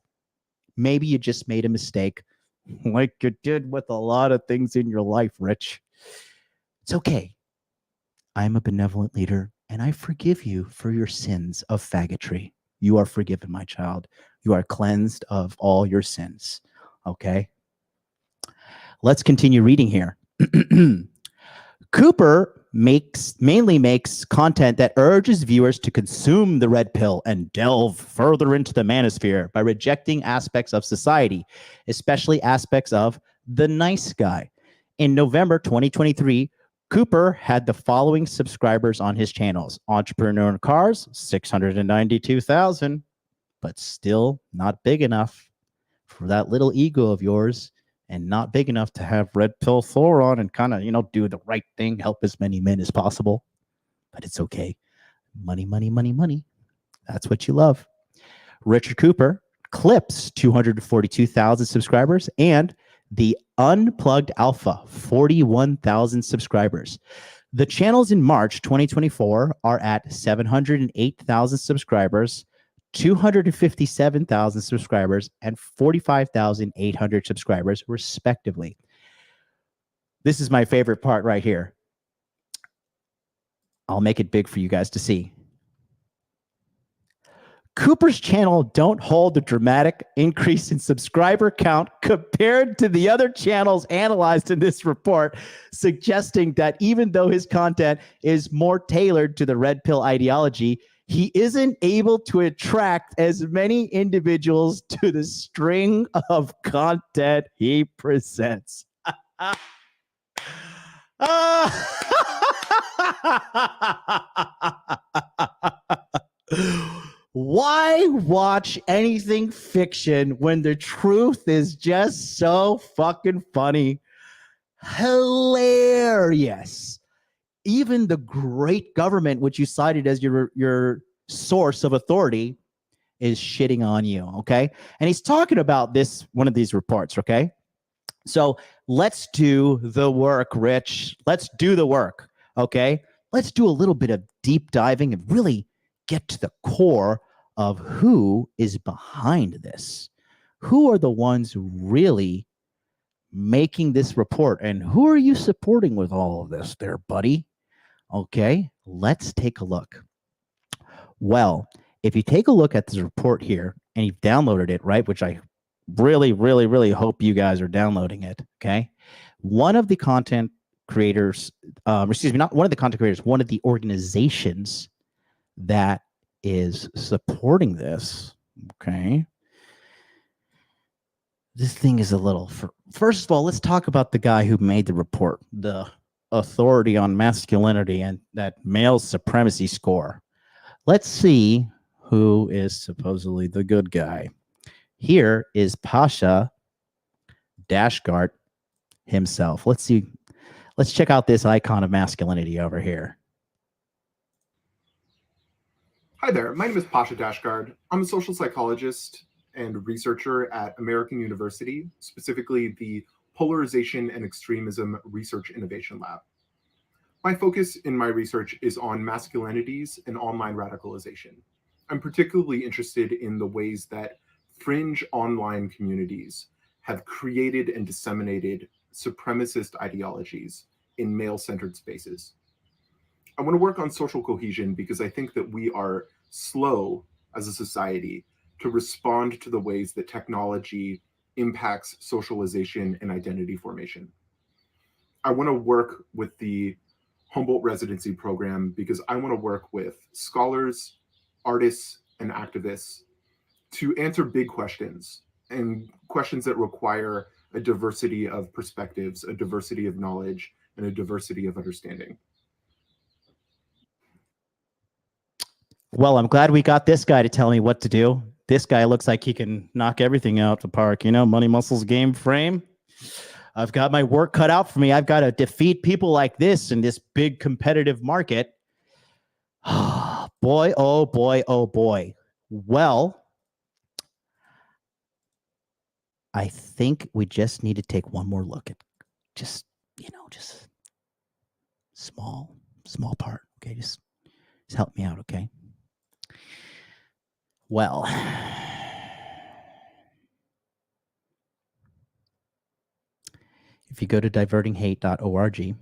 Maybe you just made a mistake, like you did with a lot of things in your life, Rich. It's okay. I'm a benevolent leader, and I forgive you for your sins of faggotry. You are forgiven, my child. You are cleansed of all your sins. Okay? Let's continue reading here. Cooper mainly makes content that urges viewers to consume the red pill and delve further into the manosphere by rejecting aspects of society, especially aspects of the nice guy. In November 2023, Cooper had the following subscribers on his channels: Entrepreneur in Cars, 692,000, but still not big enough for that little ego of yours, and not big enough to have red pill Thor on and kind of, do the right thing, help as many men as possible. But it's okay. Money, money, money, money. That's what you love. Richard Cooper Clips, 242,000 subscribers, and the Unplugged Alpha, 41,000 subscribers. The channels in March 2024 are at 708,000 subscribers, 257,000 subscribers, and 45,800 subscribers, respectively. This is my favorite part right here. I'll make it big for you guys to see. Cooper's channel don't hold a dramatic increase in subscriber count compared to the other channels analyzed in this report, suggesting that even though his content is more tailored to the red pill ideology, he isn't able to attract as many individuals to the string of content he presents. Why watch anything fiction when the truth is just so fucking funny? Hilarious. Even the great government, which you cited as your source of authority, is shitting on you. Okay. And he's talking about this, one of these reports. Okay. So let's do the work, Rich. Let's do the work. Okay. Let's do a little bit of deep diving and really get to the core of who is behind this. Who are the ones really making this report, and who are you supporting with all of this there, buddy? Okay, let's take a look. Well, if you take a look at this report here and you've downloaded it, right, which I really hope you guys are downloading it, okay? One of the content creators, excuse me, not one of the content creators, one of the organizations that is supporting this, okay? This thing is a little, first of all, let's talk about the guy who made the report, the authority on masculinity and that male supremacy score. Let's see who is supposedly the good guy. Here is Pasha Dashgart himself. Let's see. Let's check out this icon of masculinity over here. Hi there, my name is Pasha Dashgard. I'm a social psychologist and researcher at American University, specifically the Polarization and Extremism Research Innovation Lab. My focus in my research is on masculinities and online radicalization. I'm particularly interested in the ways that fringe online communities have created and disseminated supremacist ideologies in male-centered spaces. I want to work on social cohesion because I think that we are slow as a society to respond to the ways that technology impacts socialization and identity formation. I want to work with the Humboldt residency program because I want to work with scholars, artists, and activists to answer big questions and questions that require a diversity of perspectives, a diversity of knowledge, and a diversity of understanding. Well, I'm glad we got this guy to tell me what to do. This guy looks like he can knock everything out the park. You know, Money Muscles game frame. I've got my work cut out for me. I've got to defeat people like this in this big competitive market. Boy, oh boy, oh boy. Well, I think we just need to take one more look at just, you know, just small part. Okay, just help me out, okay? Well, if you go to divertinghate.org,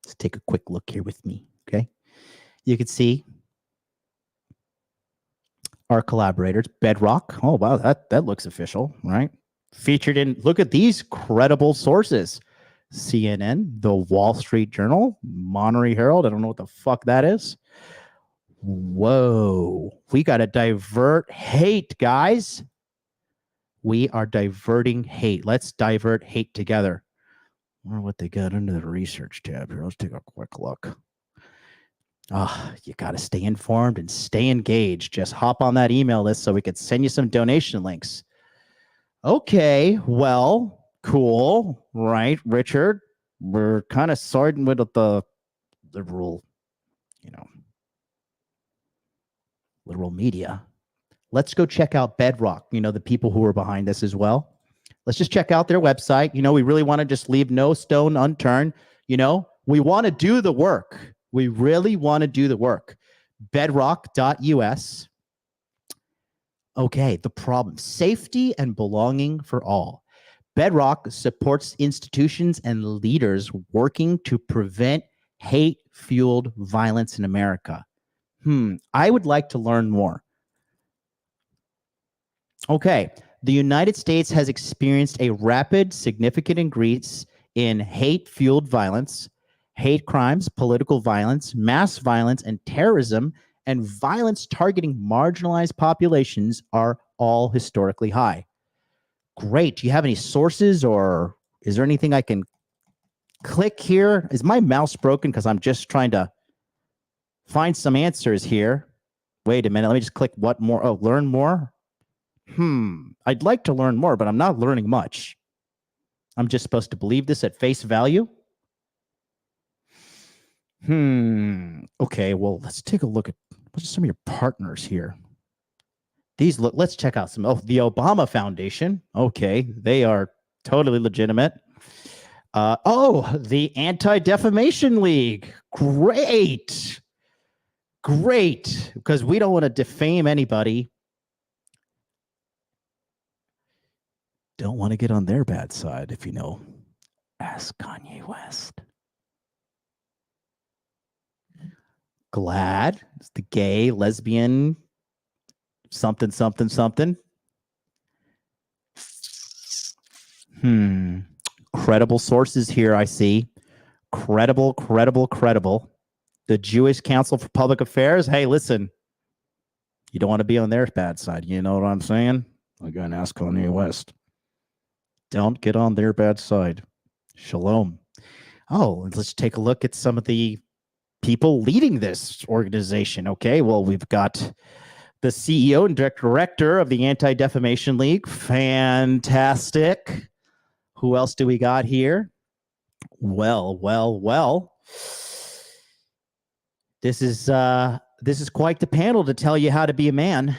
let's take a quick look here with me, okay? You can see our collaborators, Bedrock. Oh, wow, that looks official, right? Featured in, look at these credible sources. CNN, the Wall Street Journal, Monterey Herald. I don't know what the fuck that is. Whoa, we got to divert hate, guys. We are diverting hate. Let's divert hate together. I wonder what they got under the research tab here. Let's take a quick look. You got to stay informed and stay engaged. Just hop on that email list so we could send you some donation links. Okay, well, cool, right, Richard? We're kind of siding with the liberal, you know, liberal media. Let's go check out Bedrock, you know, the people who are behind this as well. Let's just check out their website. You know, we really want to just leave no stone unturned. You know, we want to do the work. We really want to do the work. Bedrock.us. Okay, the problem. Safety and belonging for all. Bedrock supports institutions and leaders working to prevent hate-fueled violence in America. I would like to learn more. Okay, the United States has experienced a rapid, significant increase in hate-fueled violence, hate crimes, political violence, mass violence, and terrorism, and violence targeting marginalized populations are all historically high. Great. Do you have any sources, or is there anything I can click here? Is my mouse broken? Because I'm just trying to find some answers here. Wait a minute. Let me just click what more? Oh, learn more. I'd like to learn more, but I'm not learning much. I'm just supposed to believe this at face value? Okay, well, let's take a look at what's some of your partners here. These look, let's check out some. Oh, the Obama Foundation. Okay, they are totally legitimate. The Anti-Defamation League. Great. Great. Because we don't want to defame anybody. Don't want to get on their bad side, if you know. Ask Kanye West. GLAAD. It's the gay, lesbian, something, something, something. Credible sources here, I see. Credible. The Jewish Council for Public Affairs. Hey, listen. You don't want to be on their bad side. You know what I'm saying? Again, ask Kanye West. Don't get on their bad side. Shalom. Oh, let's take a look at some of the people leading this organization. Okay, well, we've got the CEO and director of the Anti-Defamation League. Fantastic. Who else do we got here? Well. This is quite the panel to tell you how to be a man.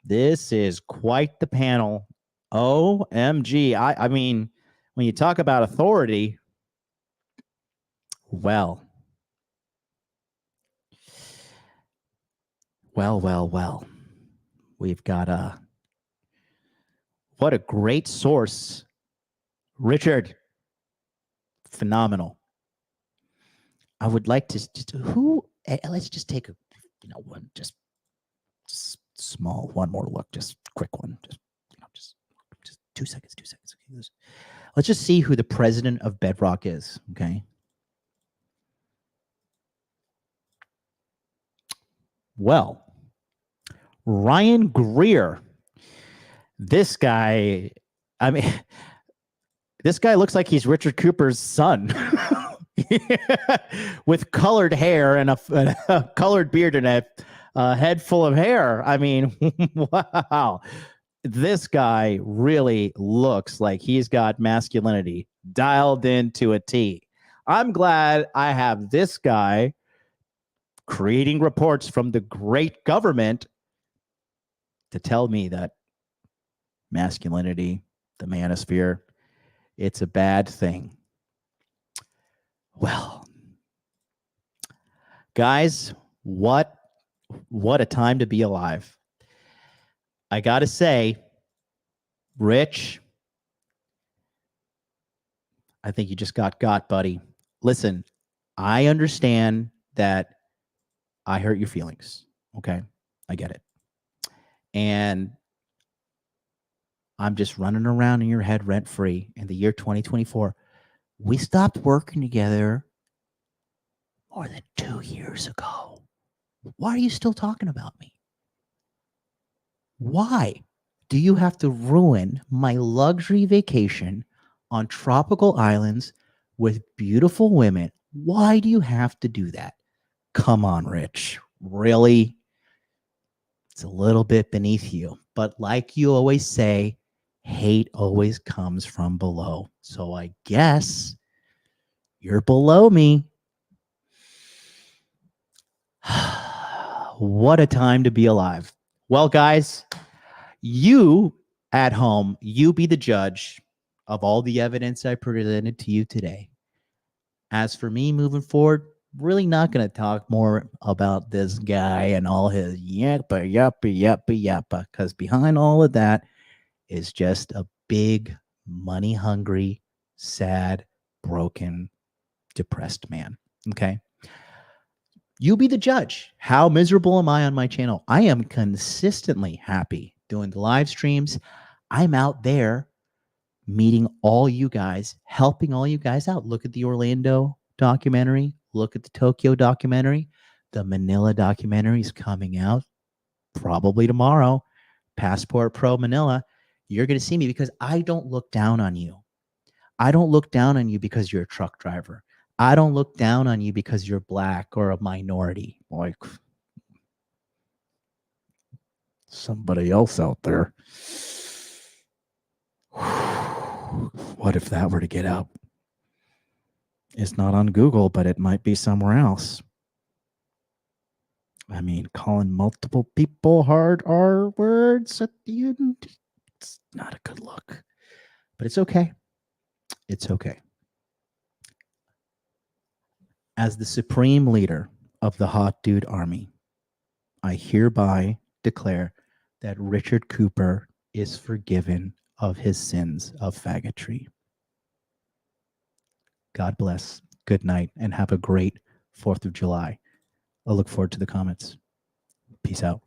This is quite the panel. OMG. I mean, when you talk about authority, well. We've got what a great source. Richard, phenomenal. I would like to let's just take a one just small one more look, just quick one, just 2 seconds. Let's just see who the president of Bedrock is. Okay. Well, Ryan Greer. This guy, I mean, this guy looks like he's Richard Cooper's son. With colored hair and a colored beard and a head full of hair. I mean, wow. This guy really looks like he's got masculinity dialed into a T. I'm glad I have this guy creating reports from the great government to tell me that masculinity, the manosphere, it's a bad thing. Well, guys, what a time to be alive. I got to say, Rich, I think you just got, buddy. Listen, I understand that I hurt your feelings. Okay, I get it. And I'm just running around in your head rent-free in the year 2024. We stopped working together more than 2 years ago. Why are you still talking about me? Why do you have to ruin my luxury vacation on tropical islands with beautiful women? Why do you have to do that? Come on, Rich. Really? It's a little bit beneath you. But like you always say, hate always comes from below. So I guess you're below me. What a time to be alive. Well, guys, you at home, you be the judge of all the evidence I presented to you today. As for me moving forward, really not going to talk more about this guy and all his yappa, because behind all of that is just a big, money-hungry, sad, broken, depressed man. Okay? You be the judge. How miserable am I on my channel? I am consistently happy doing the live streams. I'm out there meeting all you guys, helping all you guys out. Look at the Orlando documentary. Look at the Tokyo documentary. The Manila documentary is coming out probably tomorrow. Passport Pro Manila. You're going to see me because I don't look down on you. I don't look down on you because you're a truck driver. I don't look down on you because you're black or a minority, like somebody else out there. What if that were to get out? It's not on Google, but it might be somewhere else. I mean, calling multiple people hard R words at the end, it's not a good look. But it's okay. It's okay. As the supreme leader of the Hot Dude Army, I hereby declare that Richard Cooper is forgiven of his sins of faggotry. God bless. Good night, and have a great 4th of July. I look forward to the comments. Peace out.